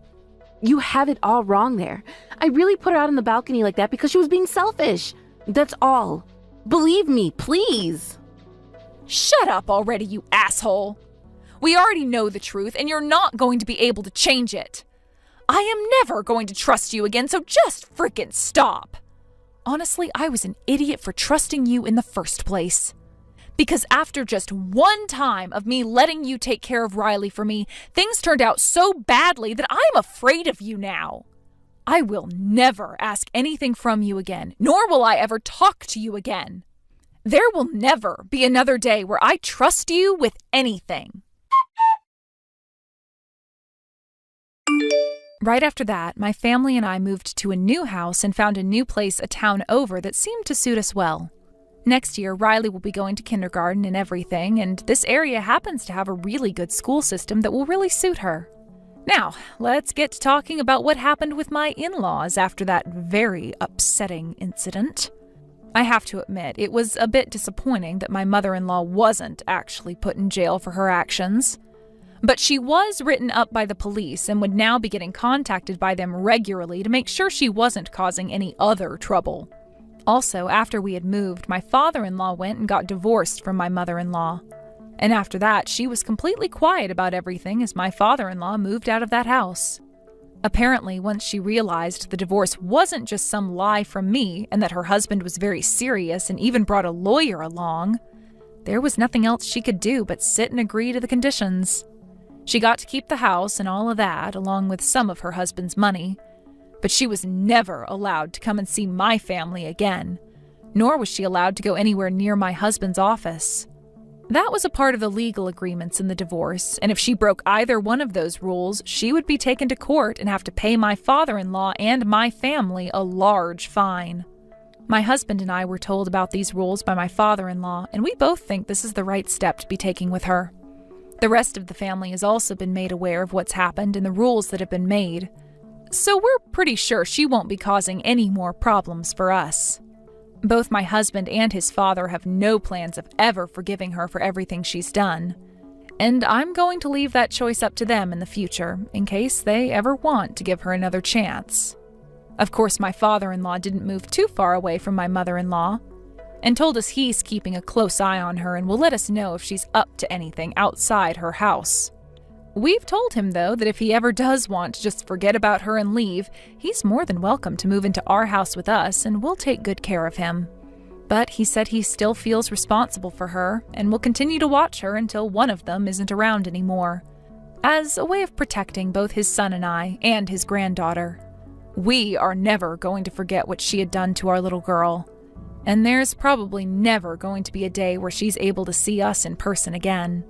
You have it all wrong there. I really put her out on the balcony like that because she was being selfish. That's all. Believe me, please. Shut up already, you asshole. We already know the truth, and you're not going to be able to change it. I am never going to trust you again, so just frickin' stop. Honestly, I was an idiot for trusting you in the first place. Because after just one time of me letting you take care of Riley for me, things turned out so badly that I'm afraid of you now. I will never ask anything from you again, nor will I ever talk to you again. There will never be another day where I trust you with anything. Right after that, my family and I moved to a new house and found a new place a town over that seemed to suit us well. Next year, Riley will be going to kindergarten and everything, and this area happens to have a really good school system that will really suit her. Now, let's get to talking about what happened with my in-laws after that very upsetting incident. I have to admit, it was a bit disappointing that my mother-in-law wasn't actually put in jail for her actions. But she was written up by the police and would now be getting contacted by them regularly to make sure she wasn't causing any other trouble. Also, after we had moved, my father-in-law went and got divorced from my mother-in-law. And after that, she was completely quiet about everything as my father-in-law moved out of that house. Apparently, once she realized the divorce wasn't just some lie from me and that her husband was very serious and even brought a lawyer along, there was nothing else she could do but sit and agree to the conditions. She got to keep the house and all of that, along with some of her husband's money, but she was never allowed to come and see my family again, nor was she allowed to go anywhere near my husband's office. That was a part of the legal agreements in the divorce, and if she broke either one of those rules, she would be taken to court and have to pay my father-in-law and my family a large fine. My husband and I were told about these rules by my father-in-law, and we both think this is the right step to be taking with her. The rest of the family has also been made aware of what's happened and the rules that have been made, so we're pretty sure she won't be causing any more problems for us. Both my husband and his father have no plans of ever forgiving her for everything she's done, and I'm going to leave that choice up to them in the future, in case they ever want to give her another chance. Of course, my father-in-law didn't move too far away from my mother-in-law, and told us he's keeping a close eye on her and will let us know if she's up to anything outside her house. We've told him, though, that if he ever does want to just forget about her and leave, he's more than welcome to move into our house with us and we'll take good care of him. But he said he still feels responsible for her and will continue to watch her until one of them isn't around anymore, as a way of protecting both his son and I and his granddaughter. We are never going to forget what she had done to our little girl, and there's probably never going to be a day where she's able to see us in person again.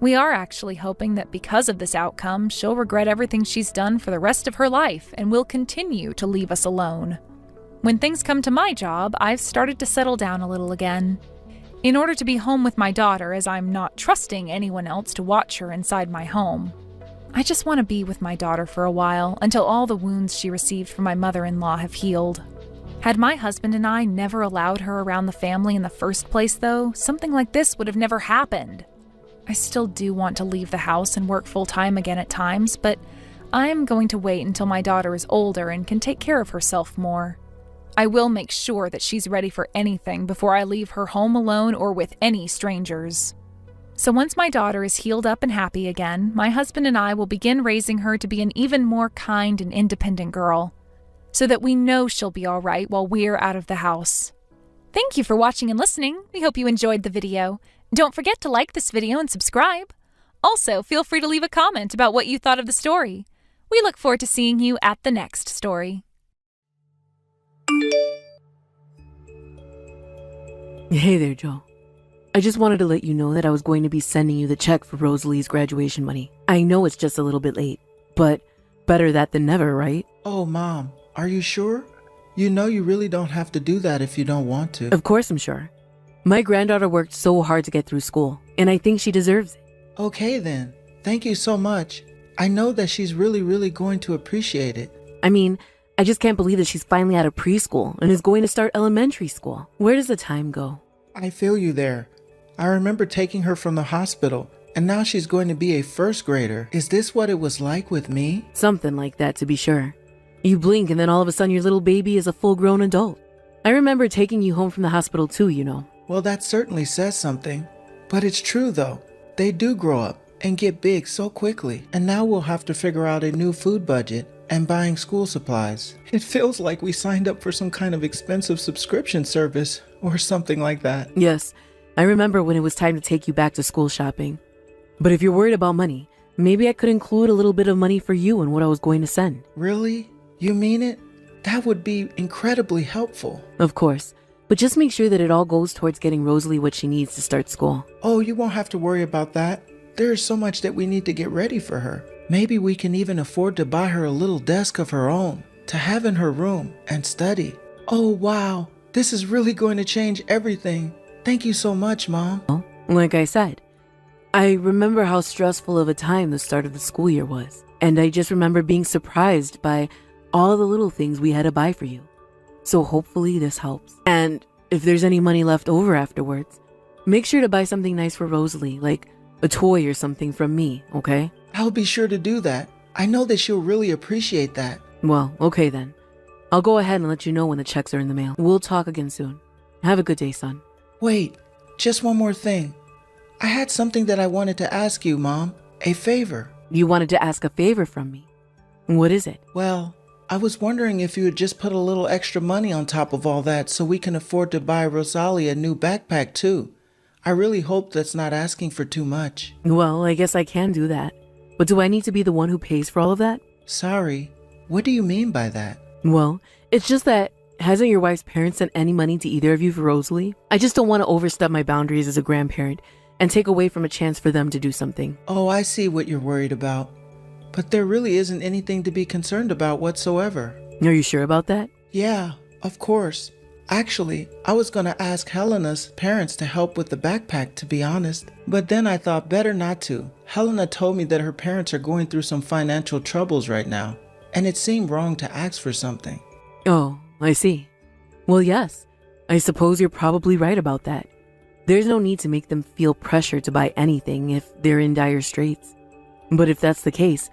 We are actually hoping that because of this outcome, she'll regret everything she's done for the rest of her life and will continue to leave us alone. When things come to my job, I've started to settle down a little again, in order to be home with my daughter, as I'm not trusting anyone else to watch her inside my home. I just want to be with my daughter for a while until all the wounds she received from my mother-in-law have healed. Had my husband and I never allowed her around the family in the first place, though, something like this would have never happened. I still do want to leave the house and work full-time again at times, but I'm going to wait until my daughter is older and can take care of herself more. I will make sure that she's ready for anything before I leave her home alone or with any strangers. So once my daughter is healed up and happy again, my husband and I will begin raising her to be an even more kind and independent girl, so that we know she'll be all right while we're out of the house. Thank you for watching and listening. We hope you enjoyed the video. Don't forget to like this video and subscribe. Also, feel free to leave a comment about what you thought of the story. We look forward to seeing you at the next story. Hey there, Joe. I just wanted to let you know that I was going to be sending you the check for Rosalie's graduation money. I know it's just a little bit late, but better that than never, right? Oh, Mom, are you sure? You know you really don't have to do that if you don't want to. Of course I'm sure. My granddaughter worked so hard to get through school, and I think she deserves it. Okay then. Thank you so much. I know that she's really going to appreciate it. I mean, I just can't believe that she's finally out of preschool and is going to start elementary school. Where does the time go? I feel you there. I remember taking her from the hospital, and now she's going to be a first grader. Is this what it was like with me? Something like that, to be sure. You blink and then all of a sudden your little baby is a full-grown adult. I remember taking you home from the hospital too, you know. Well, that certainly says something. But it's true though. They do grow up and get big so quickly. And now we'll have to figure out a new food budget and buying school supplies. It feels like we signed up for some kind of expensive subscription service or something like that. Yes, I remember when it was time to take you back to school shopping. But if you're worried about money, maybe I could include a little bit of money for you in what I was going to send. Really? You mean it? That would be incredibly helpful. Of course, but just make sure that it all goes towards getting Rosalie what she needs to start school. Oh, you won't have to worry about that. There is so much that we need to get ready for her. Maybe we can even afford to buy her a little desk of her own to have in her room and study. Oh, wow. This is really going to change everything. Thank you so much, Mom. Well, like I said, I remember how stressful of a time the start of the school year was. And I just remember being surprised by all the little things we had to buy for you. So hopefully this helps. And if there's any money left over afterwards, make sure to buy something nice for Rosalie, like a toy or something from me, okay? I'll be sure to do that. I know that she'll really appreciate that. Well, okay then. I'll go ahead and let you know when the checks are in the mail. We'll talk again soon. Have a good day, son. Wait, just one more thing. I had something that I wanted to ask you, Mom. A favor. You wanted to ask a favor from me. What is it? Well, I was wondering if you would just put a little extra money on top of all that so we can afford to buy Rosalie a new backpack too. I really hope that's not asking for too much. Well, I guess I can do that. But do I need to be the one who pays for all of that? Sorry, what do you mean by that? Well, it's just that hasn't your wife's parents sent any money to either of you for Rosalie? I just don't want to overstep my boundaries as a grandparent and take away from a chance for them to do something. Oh, I see what you're worried about. But there really isn't anything to be concerned about whatsoever. Are you sure about that? Yeah, of course. Actually, I was going to ask Helena's parents to help with the backpack, to be honest. But then I thought better not to. Helena told me that her parents are going through some financial troubles right now, and it seemed wrong to ask for something. Oh, I see. Well, yes. I suppose you're probably right about that. There's no need to make them feel pressure to buy anything if they're in dire straits. But if that's the case,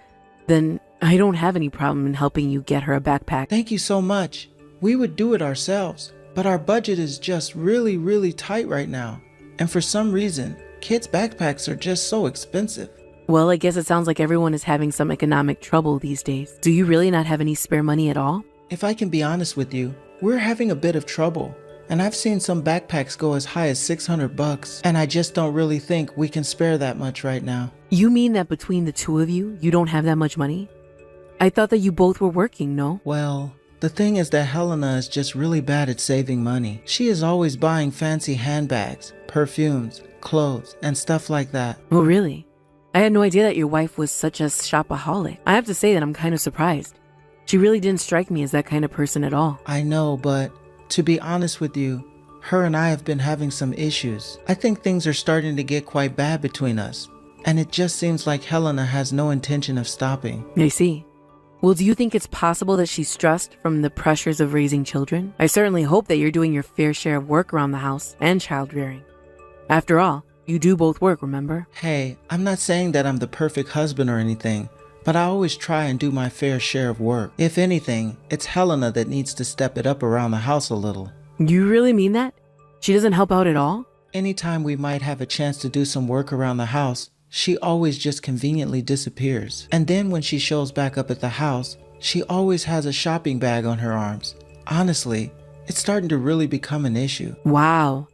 then I don't have any problem in helping you get her a backpack. Thank you so much. We would do it ourselves, but our budget is just really tight right now. And for some reason, kids' backpacks are just so expensive. Well, I guess it sounds like everyone is having some economic trouble these days. Do you really not have any spare money at all? If I can be honest with you, we're having a bit of trouble. And I've seen some backpacks go as high as $600, and I just don't really think we can spare that much right now. You mean that between the two of you, you don't have that much money? I thought that you both were working, no? Well, the thing is that Helena is just really bad at saving money. She is always buying fancy handbags, perfumes, clothes, and stuff like that. Oh, really? I had no idea that your wife was such a shopaholic. I have to say that I'm kind of surprised. She really didn't strike me as that kind of person at all. I know, but to be honest with you, her and I have been having some issues. I think things are starting to get quite bad between us, and it just seems like Helena has no intention of stopping. I see. Well, do you think it's possible that she's stressed from the pressures of raising children? I certainly hope that you're doing your fair share of work around the house and child rearing. After all, you do both work, remember? Hey, I'm not saying that I'm the perfect husband or anything, but I always try and do my fair share of work. If anything, it's Helena that needs to step it up around the house a little. You really mean that? She doesn't help out at all? Anytime we might have a chance to do some work around the house, she always just conveniently disappears. And then when she shows back up at the house, she always has a shopping bag on her arms. Honestly, it's starting to really become an issue. Wow.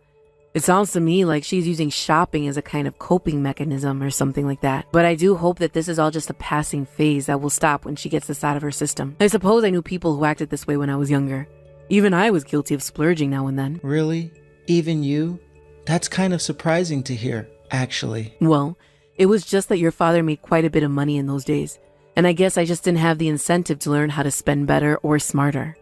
It sounds to me like she's using shopping as a kind of coping mechanism or something like that. But I do hope that this is all just a passing phase that will stop when she gets this out of her system. I suppose I knew people who acted this way when I was younger. Even I was guilty of splurging now and then. Really? Even you? That's kind of surprising to hear, actually. Well, it was just that your father made quite a bit of money in those days, and I guess I just didn't have the incentive to learn how to spend better or smarter.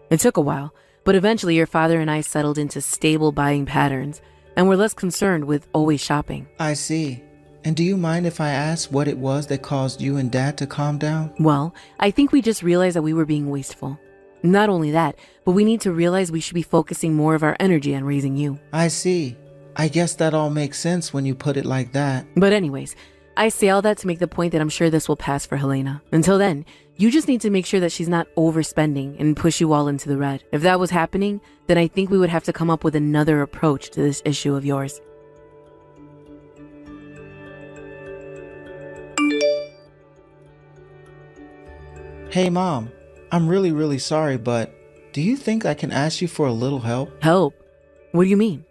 It took a while, but eventually your father and I settled into stable buying patterns, and were less concerned with always shopping. I see. And do you mind if I ask what it was that caused you and Dad to calm down? Well, I think we just realized that we were being wasteful. Not only that, but we need to realize we should be focusing more of our energy on raising you. I see. I guess that all makes sense when you put it like that. But anyways, I say all that to make the point that I'm sure this will pass for Helena. Until then, you just need to make sure that she's not overspending and push you all into the red. If that was happening, then I think we would have to come up with another approach to this issue of yours. Hey Mom, I'm really sorry, but do you think I can ask you for a little help? Help? What do you mean?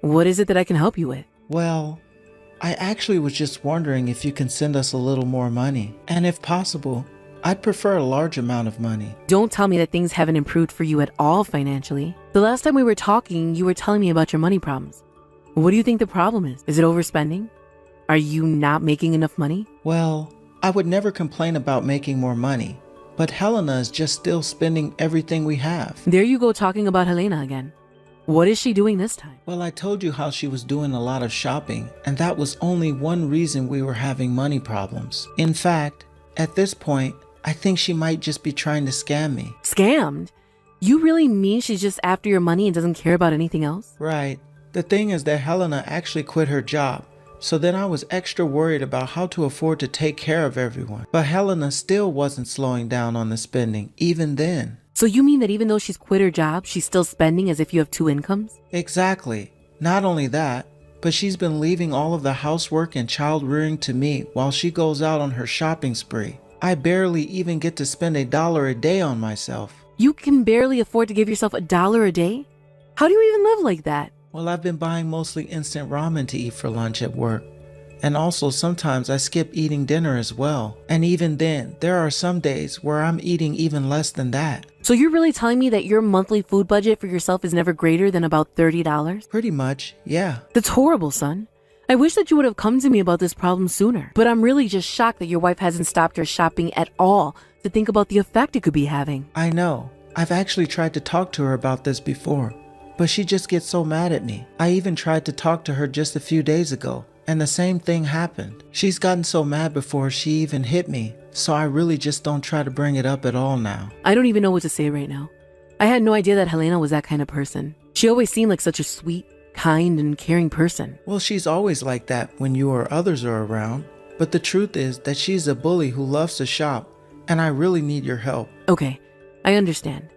What is it that I can help you with? Well, I actually was just wondering if you can send us a little more money. And if possible, I'd prefer a large amount of money. Don't tell me that things haven't improved for you at all financially. The last time we were talking, you were telling me about your money problems. What do you think the problem is? Is it overspending? Are you not making enough money? Well, I would never complain about making more money, but Helena is just still spending everything we have. There you go talking about Helena again. What is she doing this time? Well, I told you how she was doing a lot of shopping, and that was only one reason we were having money problems. In fact, at this point, I think she might just be trying to scam me. Scammed? You really mean she's just after your money and doesn't care about anything else? Right. The thing is that Helena actually quit her job, so then I was extra worried about how to afford to take care of everyone. But Helena still wasn't slowing down on the spending, even then. So you mean that even though she's quit her job, she's still spending as if you have two incomes? Exactly. Not only that, but she's been leaving all of the housework and child rearing to me while she goes out on her shopping spree. I barely even get to spend $1 a day on myself. You can barely afford to give yourself $1 a day? How do you even live like that? Well, I've been buying mostly instant ramen to eat for lunch at work. And also sometimes I skip eating dinner as well. And even then, there are some days where I'm eating even less than that. So you're really telling me that your monthly food budget for yourself is never greater than about $30? Pretty much, yeah. That's horrible, son. I wish that you would have come to me about this problem sooner. But I'm really just shocked that your wife hasn't stopped her shopping at all to think about the effect it could be having. I know. I've actually tried to talk to her about this before, but she just gets so mad at me. I even tried to talk to her just a few days ago, and the same thing happened. She's gotten so mad before she even hit me, so I really just don't try to bring it up at all now. I don't even know what to say right now. I had no idea that Helena was that kind of person. She always seemed like such a sweet, kind, and caring person. Well, she's always like that when you or others are around, but the truth is that she's a bully who loves to shop, and I really need your help. Okay, I understand.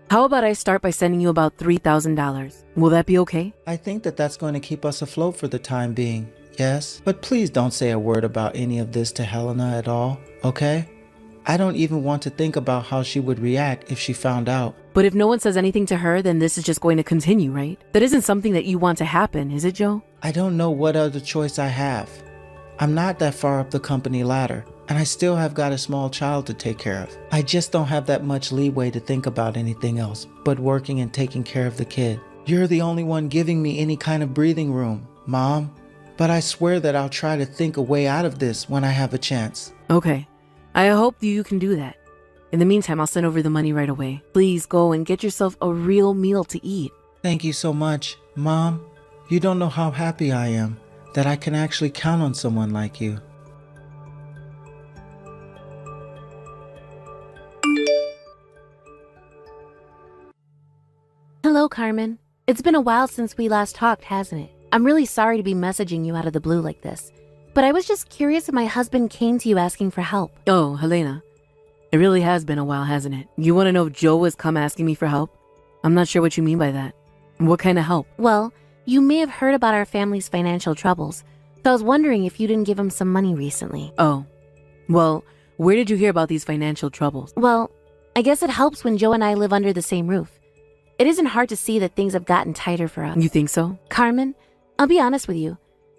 How about I start by sending you about $3,000? Will that be okay? I think that that's going to keep us afloat for the time being. Yes, but please don't say a word about any of this to Helena at all, okay? I don't even want to think about how she would react if she found out. But if no one says anything to her, then this is just going to continue, right? That isn't something that you want to happen, is it, Joe? I don't know what other choice I have. I'm not that far up the company ladder, and I still have got a small child to take care of. I just don't have that much leeway to think about anything else but working and taking care of the kid. You're the only one giving me any kind of breathing room, Mom. But I swear that I'll try to think a way out of this when I have a chance. Okay. I hope you can do that. In the meantime, I'll send over the money right away. Please go and get yourself a real meal to eat. Thank you so much, Mom. You don't know how happy I am that I can actually count on someone like you. Hello, Carmen. It's been a while since we last talked, hasn't it? I'm really sorry to be messaging you out of the blue like this, but I was just curious if my husband came to you asking for help. Oh, Helena. It really has been a while, hasn't it? You want to know if Joe has come asking me for help? I'm not sure what you mean by that. What kind of help? Well, you may have heard about our family's financial troubles, so I was wondering if you didn't give him some money recently. Oh. Well, where did you hear about these financial troubles? Well, I guess it helps when Joe and I live under the same roof. It isn't hard to see that things have gotten tighter for us. You think so? Carmen, I'll be honest with you.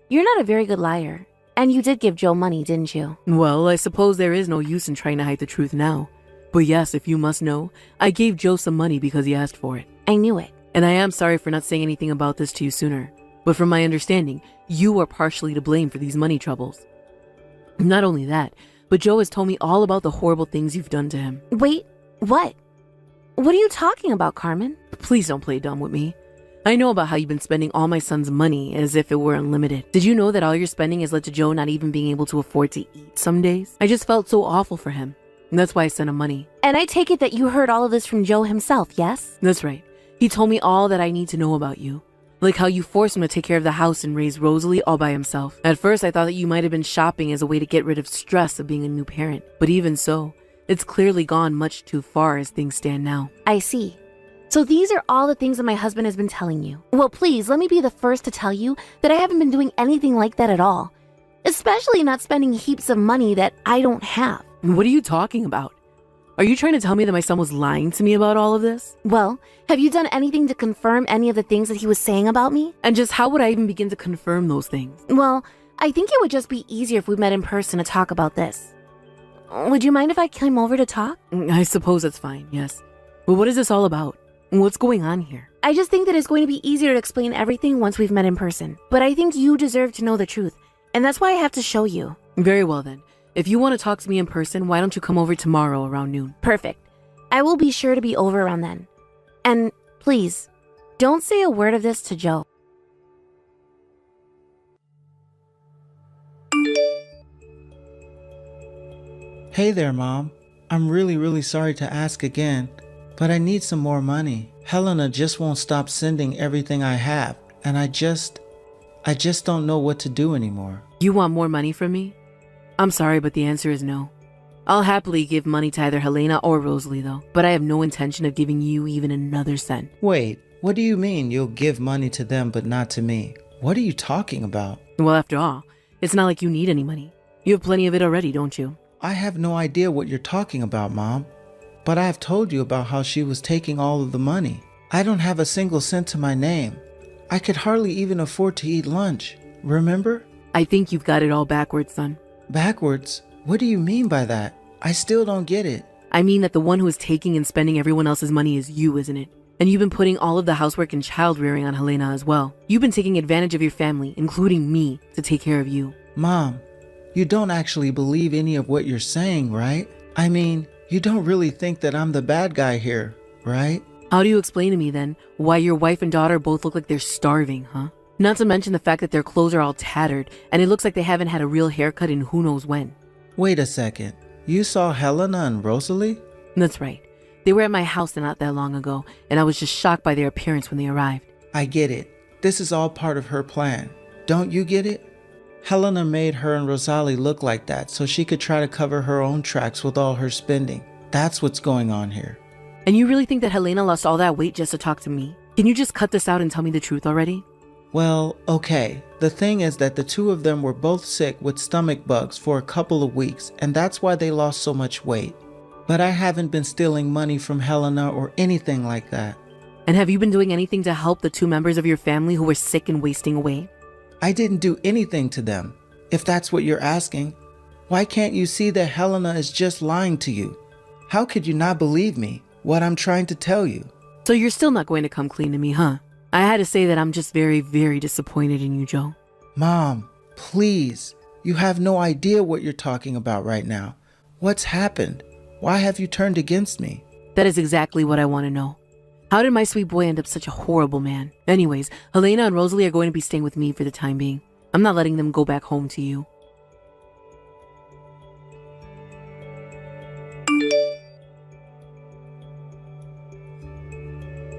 You're not a very good liar. And you did give Joe money, didn't you? Well, I suppose there is no use in trying to hide the truth now. But yes, if you must know, I gave Joe some money because he asked for it. I knew it. And I am sorry for not saying anything about this to you sooner. But from my understanding, you are partially to blame for these money troubles. Not only that, but Joe has told me all about the horrible things you've done to him. Wait, what? What are you talking about, Carmen? Please don't play dumb with me. I know about how you've been spending all my son's money as if it were unlimited. Did you know that all your spending has led to Joe not even being able to afford to eat some days? I just felt so awful for him. And that's why I sent him money. And I take it that you heard all of this from Joe himself, yes? That's right. He told me all that I need to know about you. Like how you forced him to take care of the house and raise Rosalie all by himself. At first, I thought that you might have been shopping as a way to get rid of stress of being a new parent. But even so, it's clearly gone much too far as things stand now. I see. So these are all the things that my husband has been telling you. Well, please, let me be the first to tell you that I haven't been doing anything like that at all. Especially not spending heaps of money that I don't have. What are you talking about? Are you trying to tell me that my son was lying to me about all of this? Well, have you done anything to confirm any of the things that he was saying about me? And just how would I even begin to confirm those things? Well, I think it would just be easier if we met in person to talk about this. Would you mind if I came over to talk? I suppose that's fine, yes. But what is this all about? What's going on here? I just think that it's going to be easier to explain everything once we've met in person. But I think you deserve to know the truth, and that's why I have to show you. Very well then. If you want to talk to me in person, why don't you come over tomorrow around noon? Perfect. I will be sure to be over around then. And please, don't say a word of this to Joe. Hey there, Mom. I'm really sorry to ask again, but I need some more money. Helena just won't stop sending everything I have, and I just don't know what to do anymore. You want more money from me? I'm sorry, but the answer is no. I'll happily give money to either Helena or Rosalie, though, but I have no intention of giving you even another cent. Wait, what do you mean you'll give money to them but not to me? What are you talking about? Well, after all, it's not like you need any money. You have plenty of it already, don't you? I have no idea what you're talking about, Mom. But I have told you about how she was taking all of the money. I don't have a single cent to my name. I could hardly even afford to eat lunch. Remember? I think you've got it all backwards, son. Backwards? What do you mean by that? I still don't get it. I mean that the one who is taking and spending everyone else's money is you, isn't it? And you've been putting all of the housework and child rearing on Helena as well. You've been taking advantage of your family, including me, to take care of you. Mom, you don't actually believe any of what you're saying, right? I mean, you don't really think that I'm the bad guy here, right? How do you explain to me then why your wife and daughter both look like they're starving, huh? Not to mention the fact that their clothes are all tattered and it looks like they haven't had a real haircut in who knows when. Wait a second. You saw Helena and Rosalie? That's right. They were at my house not that long ago, and I was just shocked by their appearance when they arrived. I get it. This is all part of her plan. Don't you get it? Helena made her and Rosalie look like that so she could try to cover her own tracks with all her spending. That's what's going on here. And you really think that Helena lost all that weight just to talk to me? Can you just cut this out and tell me the truth already? Well, okay. The thing is that the two of them were both sick with stomach bugs for a couple of weeks, and that's why they lost so much weight. But I haven't been stealing money from Helena or anything like that. And have you been doing anything to help the two members of your family who were sick and wasting away? I didn't do anything to them, if that's what you're asking. Why can't you see that Helena is just lying to you? How could you not believe me, what I'm trying to tell you? So you're still not going to come clean to me, huh? I had to say that I'm just very disappointed in you, Joe. Mom, please. You have no idea what you're talking about right now. What's happened? Why have you turned against me? That is exactly what I want to know. How did my sweet boy end up such a horrible man? Anyways, Helena and Rosalie are going to be staying with me for the time being. I'm not letting them go back home to you.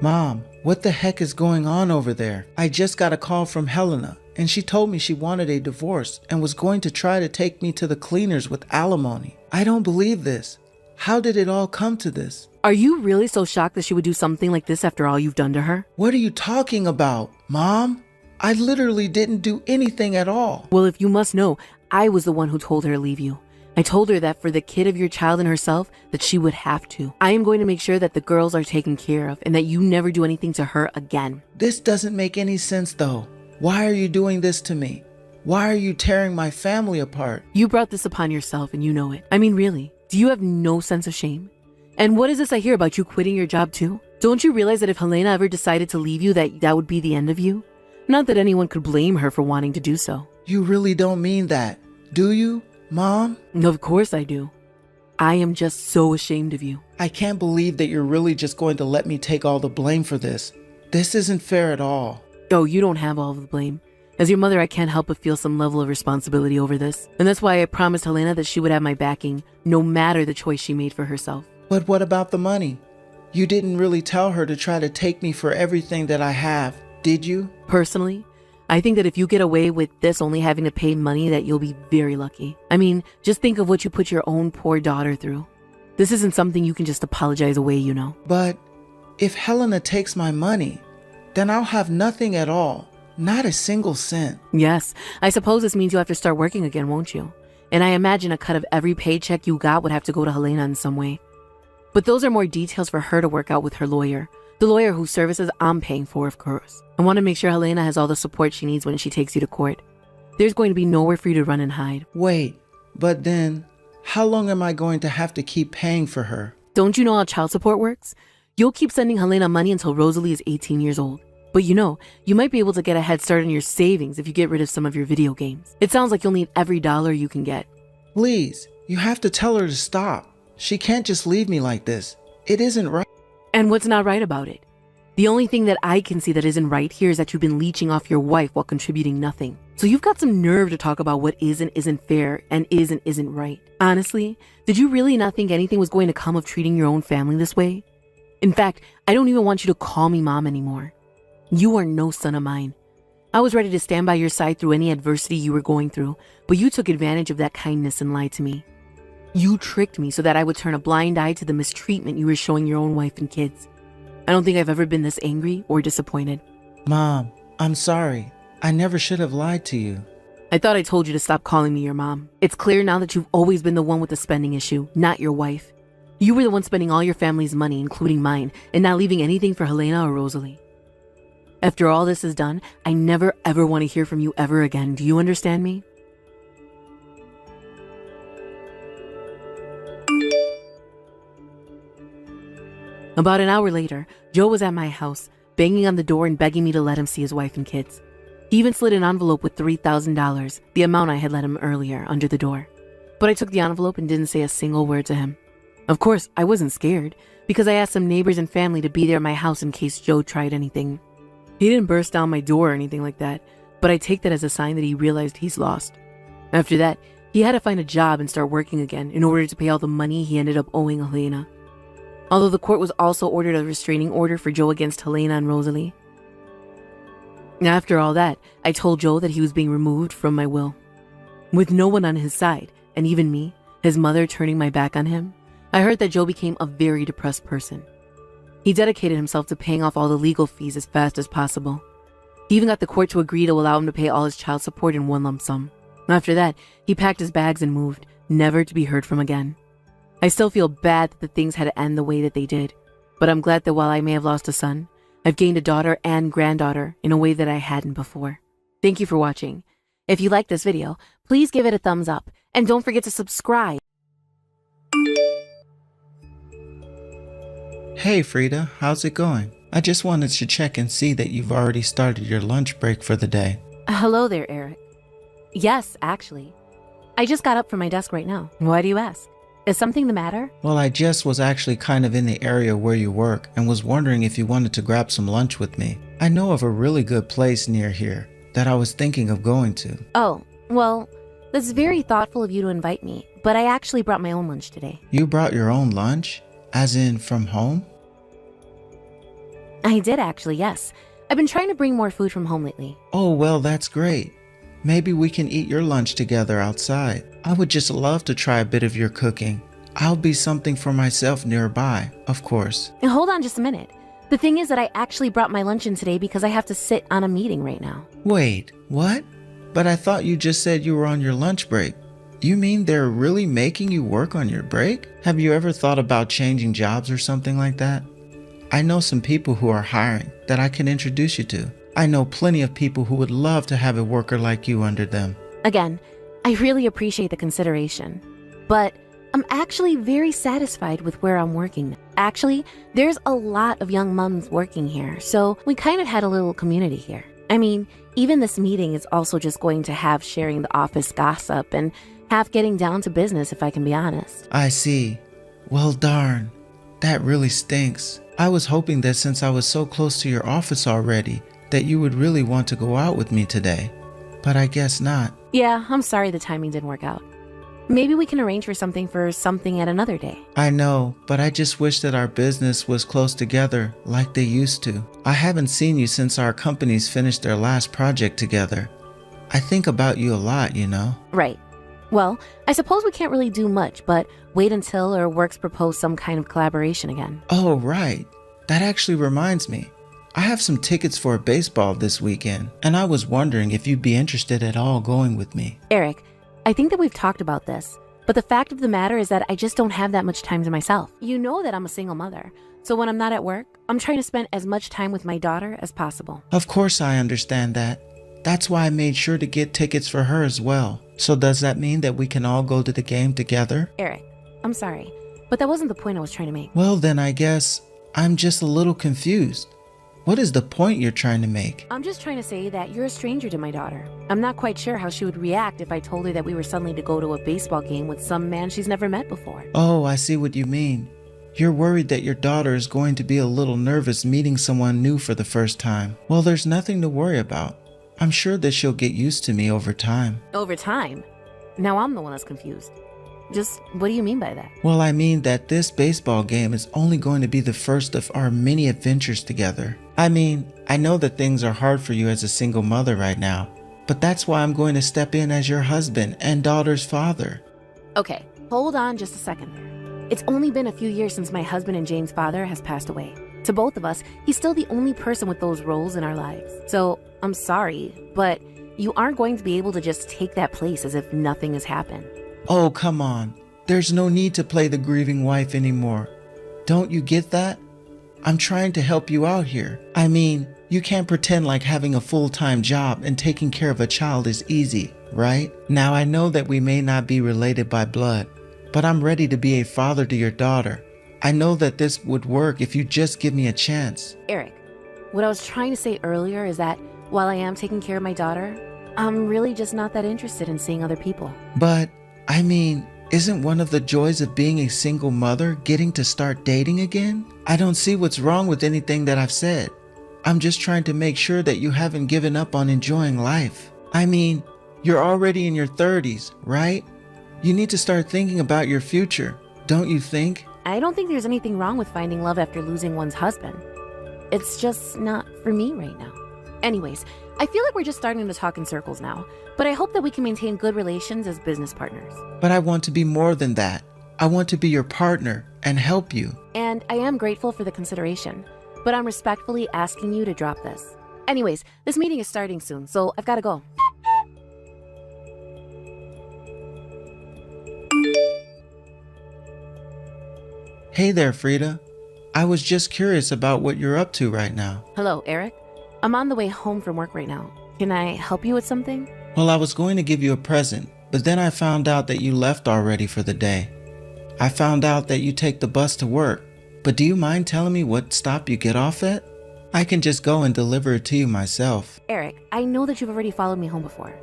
Mom, what the heck is going on over there? I just got a call from Helena, and she told me she wanted a divorce and was going to try to take me to the cleaners with alimony. I don't believe this. How did it all come to this? Are you really so shocked that she would do something like this after all you've done to her? What are you talking about, Mom? I literally didn't do anything at all. Well, if you must know, I was the one who told her to leave you. I told her that for the kid of your child and herself, that she would have to. I am going to make sure that the girls are taken care of and that you never do anything to her again. This doesn't make any sense though. Why are you doing this to me? Why are you tearing my family apart? You brought this upon yourself and you know it. I mean, really, do you have no sense of shame? And what is this I hear about you quitting your job too? Don't you realize that if Helena ever decided to leave you, that would be the end of you? Not that anyone could blame her for wanting to do so. You really don't mean that, do you, Mom? Of course I do. I am just so ashamed of you. I can't believe that you're really just going to let me take all the blame for this. This isn't fair at all. Oh, you don't have all of the blame. As your mother, I can't help but feel some level of responsibility over this. And that's why I promised Helena that she would have my backing, no matter the choice she made for herself. But what about the money? You didn't really tell her to try to take me for everything that I have, did you? Personally, I think that if you get away with this only having to pay money, that you'll be very lucky. I mean, just think of what you put your own poor daughter through. This isn't something you can just apologize away, you know. But if Helena takes my money, then I'll have nothing at all. Not a single cent. Yes, I suppose this means you'll have to start working again, won't you? And I imagine a cut of every paycheck you got would have to go to Helena in some way. But those are more details for her to work out with her lawyer. The lawyer whose services I'm paying for, of course. I want to make sure Helena has all the support she needs when she takes you to court. There's going to be nowhere for you to run and hide. Wait, but then how long am I going to have to keep paying for her? Don't you know how child support works? You'll keep sending Helena money until Rosalie is 18 years old. But you know, you might be able to get a head start on your savings if you get rid of some of your video games. It sounds like you'll need every dollar you can get. Please, you have to tell her to stop. She can't just leave me like this. It isn't right. And what's not right about it? The only thing that I can see that isn't right here is that you've been leeching off your wife while contributing nothing. So you've got some nerve to talk about what is and isn't fair and is and isn't right. Honestly, did you really not think anything was going to come of treating your own family this way? In fact, I don't even want you to call me mom anymore. You are no son of mine. I was ready to stand by your side through any adversity you were going through, but you took advantage of that kindness and lied to me. You tricked me so that I would turn a blind eye to the mistreatment you were showing your own wife and kids. I don't think I've ever been this angry or disappointed. Mom, I'm sorry. I never should have lied to you. I thought I told you to stop calling me your mom. It's clear now that you've always been the one with the spending issue, not your wife. You were the one spending all your family's money, including mine, and not leaving anything for Helena or Rosalie. After all this is done, I never ever want to hear from you ever again. Do you understand me? About an hour later, Joe was at my house, banging on the door and begging me to let him see his wife and kids. He even slid an envelope with $3,000, the amount I had let him earlier, under the door. But I took the envelope and didn't say a single word to him. Of course, I wasn't scared, because I asked some neighbors and family to be there at my house in case Joe tried anything. He didn't burst down my door or anything like that, but I take that as a sign that he realized he's lost. After that, he had to find a job and start working again in order to pay all the money he ended up owing Helena. Although the court was also ordered a restraining order for Joe against Helena and Rosalie. After all that, I told Joe that he was being removed from my will. With no one on his side, and even me, his mother, turning my back on him, I heard that Joe became a very depressed person. He dedicated himself to paying off all the legal fees as fast as possible. He even got the court to agree to allow him to pay all his child support in one lump sum. After that, he packed his bags and moved, never to be heard from again. I still feel bad that the things had to end the way that they did, but I'm glad that while I may have lost a son, I've gained a daughter and granddaughter in a way that I hadn't before. Thank you for watching. If you liked this video, please give it a thumbs up, and don't forget to subscribe. Hey Frida, how's it going? I just wanted to check and see that you've already started your lunch break for the day. Hello there, Eric. Yes, actually. I just got up from my desk right now. Why do you ask? Is something the matter? Well, I just was actually kind of in the area where you work and was wondering if you wanted to grab some lunch with me. I know of a really good place near here that I was thinking of going to. Oh, well, that's very thoughtful of you to invite me, but I actually brought my own lunch today. You brought your own lunch? As in from home? I did actually, yes. I've been trying to bring more food from home lately. Oh, well, that's great. Maybe we can eat your lunch together outside. I would just love to try a bit of your cooking. I'll be something for myself nearby, of course. And hold on just a minute. The thing is that I actually brought my lunch in today because I have to sit on a meeting right now. Wait, what? But I thought you just said you were on your lunch break. You mean they're really making you work on your break? Have you ever thought about changing jobs or something like that? I know some people who are hiring that I can introduce you to. I know plenty of people who would love to have a worker like you under them. Again, I really appreciate the consideration, but I'm actually very satisfied with where I'm working. Actually, there's a lot of young moms working here, so we kind of had a little community here. I mean, even this meeting is also just going to have sharing the office gossip and half getting down to business, if I can be honest. I see. Well, darn. That really stinks. I was hoping that since I was so close to your office already, that you would really want to go out with me today. But I guess not. Yeah, I'm sorry the timing didn't work out. Maybe we can arrange for something at another day. I know, but I just wish that our business was close together like they used to. I haven't seen you since our companies finished their last project together. I think about you a lot, you know. Right. Well, I suppose we can't really do much, but wait until our works propose some kind of collaboration again. Oh, right. That actually reminds me. I have some tickets for baseball this weekend, and I was wondering if you'd be interested at all going with me. Eric, I think that we've talked about this, but the fact of the matter is that I just don't have that much time to myself. You know that I'm a single mother, so when I'm not at work, I'm trying to spend as much time with my daughter as possible. Of course I understand that. That's why I made sure to get tickets for her as well. So does that mean that we can all go to the game together? Eric, I'm sorry, but that wasn't the point I was trying to make. Well, then I guess I'm just a little confused. What is the point you're trying to make? I'm just trying to say that you're a stranger to my daughter. I'm not quite sure how she would react if I told her that we were suddenly to go to a baseball game with some man she's never met before. Oh, I see what you mean. You're worried that your daughter is going to be a little nervous meeting someone new for the first time. Well, there's nothing to worry about. I'm sure that she'll get used to me over time. Over time? Now I'm the one that's confused. Just what do you mean by that? Well, I mean that this baseball game is only going to be the first of our many adventures together. I mean, I know that things are hard for you as a single mother right now, but that's why I'm going to step in as your husband and daughter's father. Okay, hold on just a second there. It's only been a few years since my husband and Jane's father has passed away. To both of us, he's still the only person with those roles in our lives. So, I'm sorry, but you aren't going to be able to just take that place as if nothing has happened. Oh, come on. There's no need to play the grieving wife anymore. Don't you get that? I'm trying to help you out here. I mean, you can't pretend like having a full-time job and taking care of a child is easy, right? Now, I know that we may not be related by blood, but I'm ready to be a father to your daughter. I know that this would work if you just give me a chance. Eric, what I was trying to say earlier is that while I am taking care of my daughter, I'm really just not that interested in seeing other people. But, I mean, isn't one of the joys of being a single mother getting to start dating again? I don't see what's wrong with anything that I've said. I'm just trying to make sure that you haven't given up on enjoying life. I mean, you're already in your 30s, right? You need to start thinking about your future, don't you think? I don't think there's anything wrong with finding love after losing one's husband. It's just not for me right now. Anyways, I feel like we're just starting to talk in circles now, but I hope that we can maintain good relations as business partners. But I want to be more than that. I want to be your partner and help you. And I am grateful for the consideration, but I'm respectfully asking you to drop this. Anyways, this meeting is starting soon, so I've got to go. Hey there, Frida. I was just curious about what you're up to right now. Hello, Eric. I'm on the way home from work right now. Can I help you with something? Well, I was going to give you a present, but then I found out that you left already for the day. I found out that you take the bus to work, but do you mind telling me what stop you get off at? I can just go and deliver it to you myself. Eric, I know that you've already followed me home before.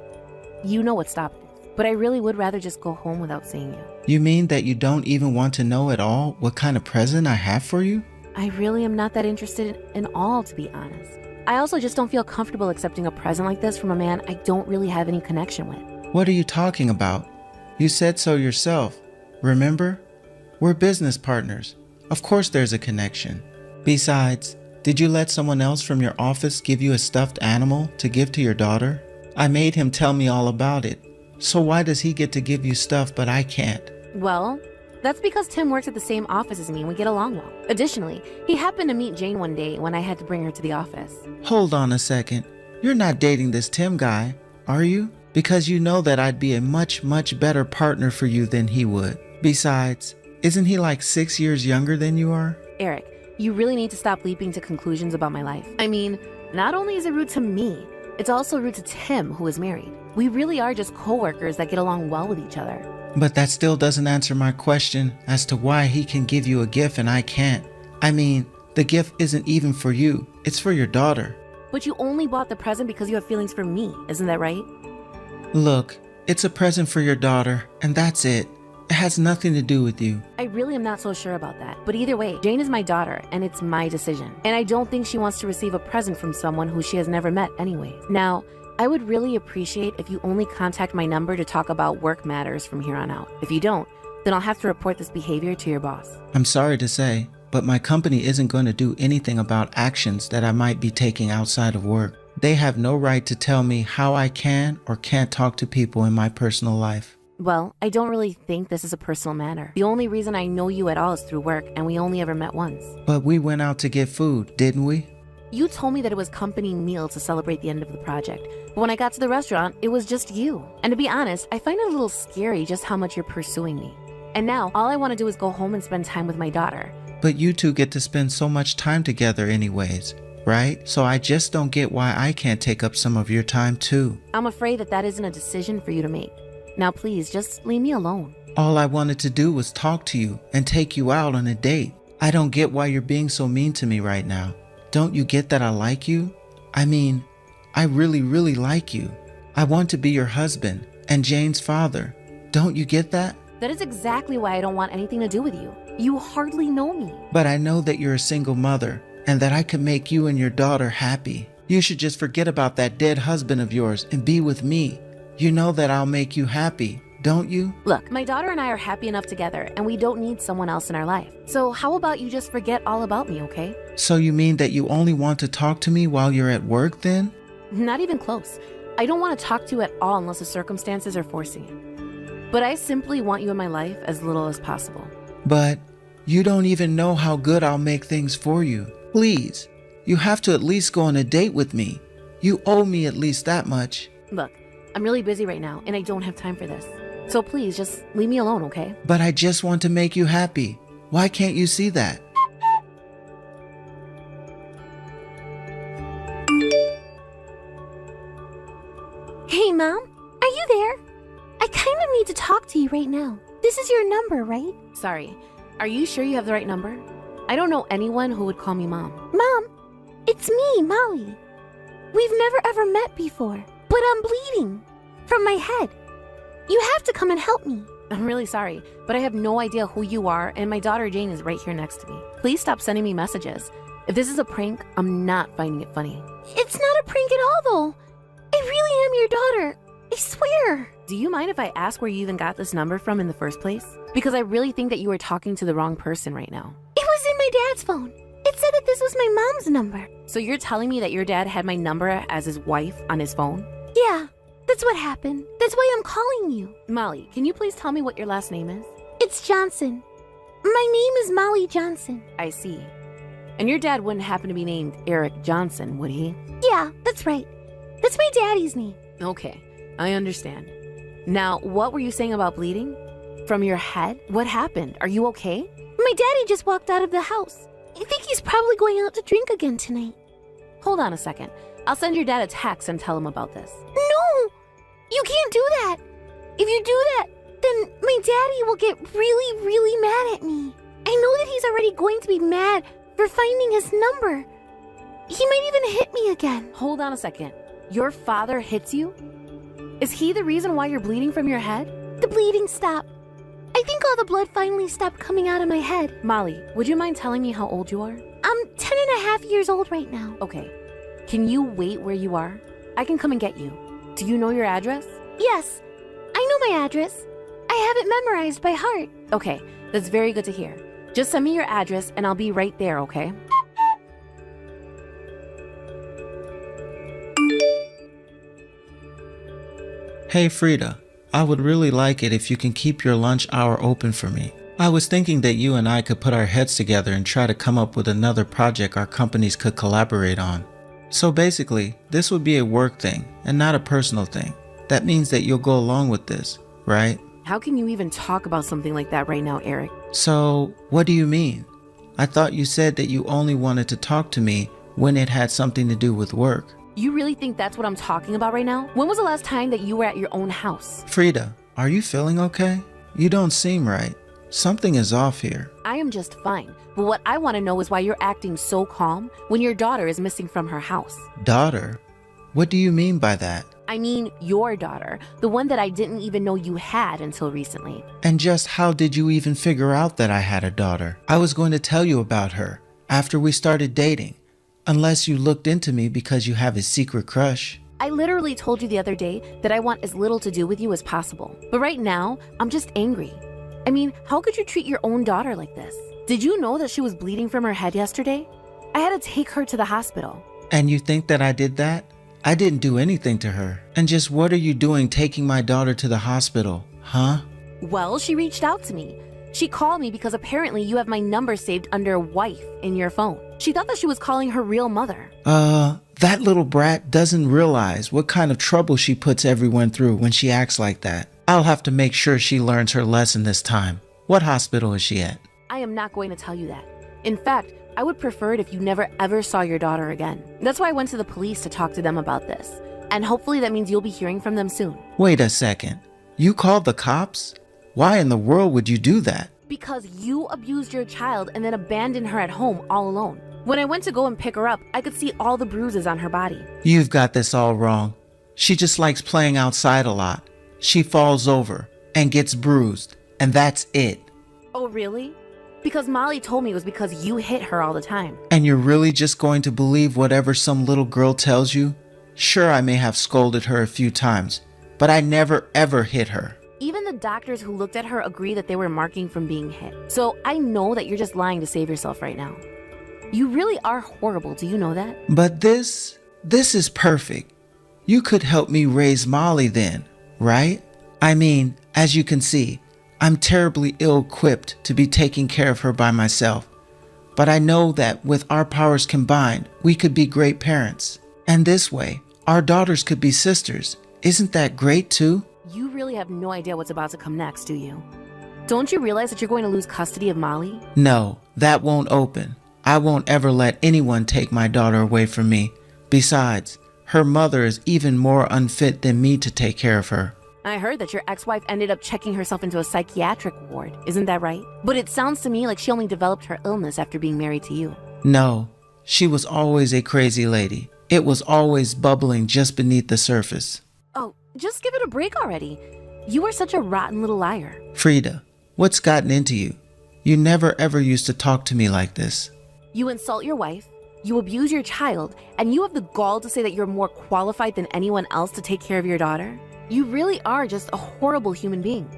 You know what stop it is, but I really would rather just go home without seeing you. You mean that you don't even want to know at all what kind of present I have for you? I really am not that interested in all, to be honest. I also just don't feel comfortable accepting a present like this from a man I don't really have any connection with. What are you talking about? You said so yourself. Remember? We're business partners. Of course there's a connection. Besides, did you let someone else from your office give you a stuffed animal to give to your daughter? I made him tell me all about it. So why does he get to give you stuff but I can't? Well, that's because Tim works at the same office as me and we get along well. Additionally, he happened to meet Jane one day when I had to bring her to the office. Hold on a second. You're not dating this Tim guy, are you? Because you know that I'd be a much, much better partner for you than he would. Besides, isn't he like 6 years younger than you are? Eric, you really need to stop leaping to conclusions about my life. I mean, not only is it rude to me, it's also rude to Tim, who is married. We really are just co-workers that get along well with each other. But that still doesn't answer my question as to why he can give you a gift and I can't. I mean, the gift isn't even for you. It's for your daughter. But you only bought the present because you have feelings for me, isn't that right? Look, it's a present for your daughter, and that's it. It has nothing to do with you. I really am not so sure about that. But either way, Jane is my daughter, and it's my decision. And I don't think she wants to receive a present from someone who she has never met anyway. Now, I would really appreciate if you only contact my number to talk about work matters from here on out. If you don't, then I'll have to report this behavior to your boss. I'm sorry to say, but my company isn't going to do anything about actions that I might be taking outside of work. They have no right to tell me how I can or can't talk to people in my personal life. Well, I don't really think this is a personal matter. The only reason I know you at all is through work, and we only ever met once. But we went out to get food, didn't we? You told me that it was company meal to celebrate the end of the project. But when I got to the restaurant, it was just you. And to be honest, I find it a little scary just how much you're pursuing me. And now, all I want to do is go home and spend time with my daughter. But you two get to spend so much time together anyways, right? So I just don't get why I can't take up some of your time too. I'm afraid that that isn't a decision for you to make. Now please, just leave me alone. All I wanted to do was talk to you and take you out on a date. I don't get why you're being so mean to me right now. Don't you get that I like you? I mean, I really, really like you. I want to be your husband and Jane's father. Don't you get that? That is exactly why I don't want anything to do with you. You hardly know me. But I know that you're a single mother and that I can make you and your daughter happy. You should just forget about that dead husband of yours and be with me. You know that I'll make you happy, don't you? Look, my daughter and I are happy enough together, and we don't need someone else in our life. So how about you just forget all about me, okay? So you mean that you only want to talk to me while you're at work then? Not even close. I don't want to talk to you at all unless the circumstances are forcing it. But I simply want you in my life as little as possible. But you don't even know how good I'll make things for you. Please, you have to at least go on a date with me. You owe me at least that much. Look, I'm really busy right now, and I don't have time for this. So please, just leave me alone, okay? But I just want to make you happy. Why can't you see that? Hey, Mom, are you there? I kind of need to talk to you right now. This is your number, right? Sorry, are you sure you have the right number? I don't know anyone who would call me Mom. Mom, it's me, Molly. We've never ever met before, but I'm bleeding from my head. You have to come and help me. I'm really sorry, but I have no idea who you are, and my daughter Jane is right here next to me. Please stop sending me messages. If this is a prank, I'm not finding it funny. It's not a prank at all, though. I really am your daughter. I swear. Do you mind if I ask where you even got this number from in the first place? Because I really think that you are talking to the wrong person right now. It was in my dad's phone. It said that this was my mom's number. So you're telling me that your dad had my number as his wife on his phone? Yeah. That's what happened. That's why I'm calling you. Molly, can you please tell me what your last name is? It's Johnson. My name is Molly Johnson. I see. And your dad wouldn't happen to be named Eric Johnson, would he? Yeah, that's right. That's my daddy's name. Okay, I understand. Now, what were you saying about bleeding? From your head? What happened? Are you okay? My daddy just walked out of the house. I think he's probably going out to drink again tonight. Hold on a second. I'll send your dad a text and tell him about this. No! You can't do that! If you do that, then my daddy will get really, really mad at me. I know that he's already going to be mad for finding his number. He might even hit me again. Hold on a second. Your father hits you? Is he the reason why you're bleeding from your head? The bleeding stopped. I think all the blood finally stopped coming out of my head. Molly, would you mind telling me how old you are? I'm 10 and a half years old right now. Okay. Can you wait where you are? I can come and get you. Do you know your address? Yes. I know my address. I have it memorized by heart. Okay, that's very good to hear. Just send me your address and I'll be right there, okay? Hey Frida, I would really like it if you can keep your lunch hour open for me. I was thinking that you and I could put our heads together and try to come up with another project our companies could collaborate on. So basically, this would be a work thing and not a personal thing. That means that you'll go along with this, right? How can you even talk about something like that right now, Eric? So, what do you mean? I thought you said that you only wanted to talk to me when it had something to do with work. You really think that's what I'm talking about right now? When was the last time that you were at your own house? Frida, are you feeling okay? You don't seem right. Something is off here. I am just fine. But what I want to know is why you're acting so calm when your daughter is missing from her house. Daughter? What do you mean by that? I mean your daughter, the one that I didn't even know you had until recently. And just how did you even figure out that I had a daughter? I was going to tell you about her after we started dating, unless you looked into me because you have a secret crush. I literally told you the other day that I want as little to do with you as possible. But right now, I'm just angry. I mean, how could you treat your own daughter like this? Did you know that she was bleeding from her head yesterday? I had to take her to the hospital. And you think that I did that? I didn't do anything to her. And just what are you doing taking my daughter to the hospital, huh? Well, she reached out to me. She called me because apparently you have my number saved under wife in your phone. She thought that she was calling her real mother. That little brat doesn't realize what kind of trouble she puts everyone through when she acts like that. I'll have to make sure she learns her lesson this time. What hospital is she at? I am not going to tell you that. In fact, I would prefer it if you never ever saw your daughter again. That's why I went to the police to talk to them about this. And hopefully that means you'll be hearing from them soon. Wait a second. You called the cops? Why in the world would you do that? Because you abused your child and then abandoned her at home all alone. When I went to go and pick her up, I could see all the bruises on her body. You've got this all wrong. She just likes playing outside a lot. She falls over and gets bruised, and that's it. Oh, really? Because Molly told me it was because you hit her all the time. And you're really just going to believe whatever some little girl tells you? Sure, I may have scolded her a few times, but I never ever hit her. Even the doctors who looked at her agree that they were marking from being hit. So I know that you're just lying to save yourself right now. You really are horrible, do you know that? But this is perfect. You could help me raise Molly then, right? I mean, as you can see, I'm terribly ill-equipped to be taking care of her by myself. But I know that with our powers combined, we could be great parents. And this way, our daughters could be sisters. Isn't that great too? You really have no idea what's about to come next, do you? Don't you realize that you're going to lose custody of Molly? No, that won't open. I won't ever let anyone take my daughter away from me. Besides, her mother is even more unfit than me to take care of her. I heard that your ex-wife ended up checking herself into a psychiatric ward, isn't that right? But it sounds to me like she only developed her illness after being married to you. No, she was always a crazy lady. It was always bubbling just beneath the surface. Oh, just give it a break already. You are such a rotten little liar. Frida, what's gotten into you? You never ever used to talk to me like this. You insult your wife, you abuse your child, and you have the gall to say that you're more qualified than anyone else to take care of your daughter? You really are just a horrible human being.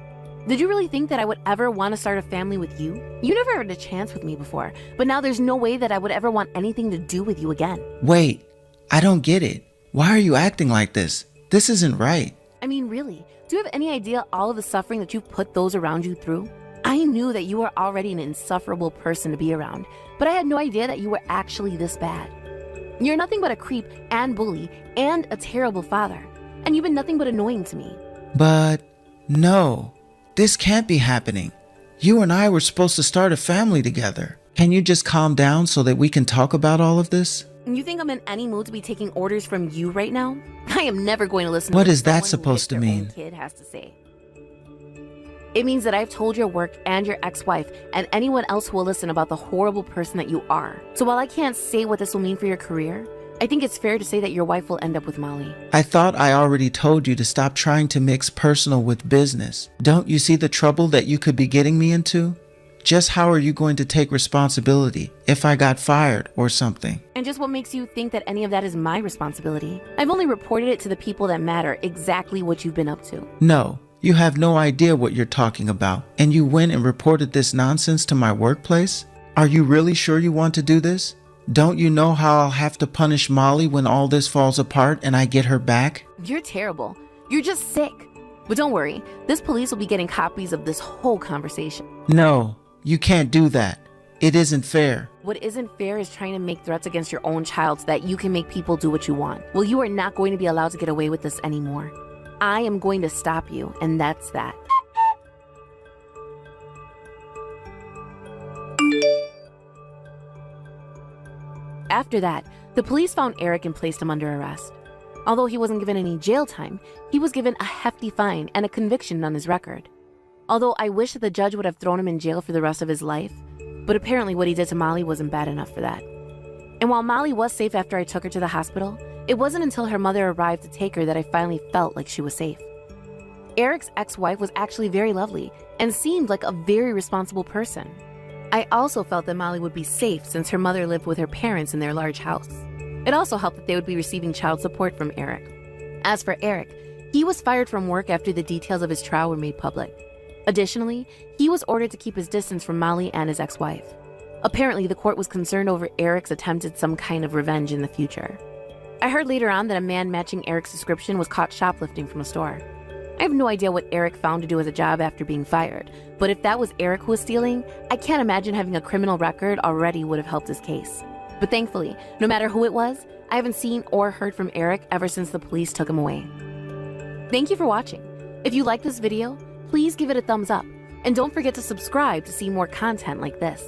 Did you really think that I would ever want to start a family with you? You never had a chance with me before, but now there's no way that I would ever want anything to do with you again. Wait, I don't get it. Why are you acting like this? This isn't right. I mean, really, do you have any idea all of the suffering that you've put those around you through? I knew that you were already an insufferable person to be around, but I had no idea that you were actually this bad. You're nothing but a creep and bully and a terrible father, and you've been nothing but annoying to me. But no, this can't be happening. You and I were supposed to start a family together. Can you just calm down so that we can talk about all of this? You think I'm in any mood to be taking orders from you right now? I am never going to listen What to what is that someone who supposed hit to their own mean? kid has to say. It means that I've told your work and your ex-wife and anyone else who will listen about the horrible person that you are. So while I can't say what this will mean for your career, I think it's fair to say that your wife will end up with Molly. I thought I already told you to stop trying to mix personal with business. Don't you see the trouble that you could be getting me into? Just how are you going to take responsibility if I got fired or something? And just what makes you think that any of that is my responsibility? I've only reported it to the people that matter exactly what you've been up to. No, you have no idea what you're talking about. And you went and reported this nonsense to my workplace? Are you really sure you want to do this? Don't you know how I'll have to punish Molly when all this falls apart and I get her back? You're terrible. You're just sick. But don't worry, this police will be getting copies of this whole conversation. No, you can't do that. It isn't fair. What isn't fair is trying to make threats against your own child so that you can make people do what you want. Well, you are not going to be allowed to get away with this anymore. I am going to stop you, and that's that. After that, the police found Eric and placed him under arrest. Although he wasn't given any jail time, he was given a hefty fine and a conviction on his record. Although I wish that the judge would have thrown him in jail for the rest of his life, but apparently what he did to Molly wasn't bad enough for that. And while Molly was safe after I took her to the hospital, it wasn't until her mother arrived to take her that I finally felt like she was safe. Eric's ex-wife was actually very lovely and seemed like a very responsible person. I also felt that Molly would be safe since her mother lived with her parents in their large house. It also helped that they would be receiving child support from Eric. As for Eric, he was fired from work after the details of his trial were made public. Additionally, he was ordered to keep his distance from Molly and his ex-wife. Apparently, the court was concerned over Eric's attempt at some kind of revenge in the future. I heard later on that a man matching Eric's description was caught shoplifting from a store. I have no idea what Eric found to do as a job after being fired, but if that was Eric who was stealing, I can't imagine having a criminal record already would have helped his case. But thankfully, no matter who it was, I haven't seen or heard from Eric ever since the police took him away. Thank you for watching. If you liked this video, please give it a thumbs up, and don't forget to subscribe to see more content like this.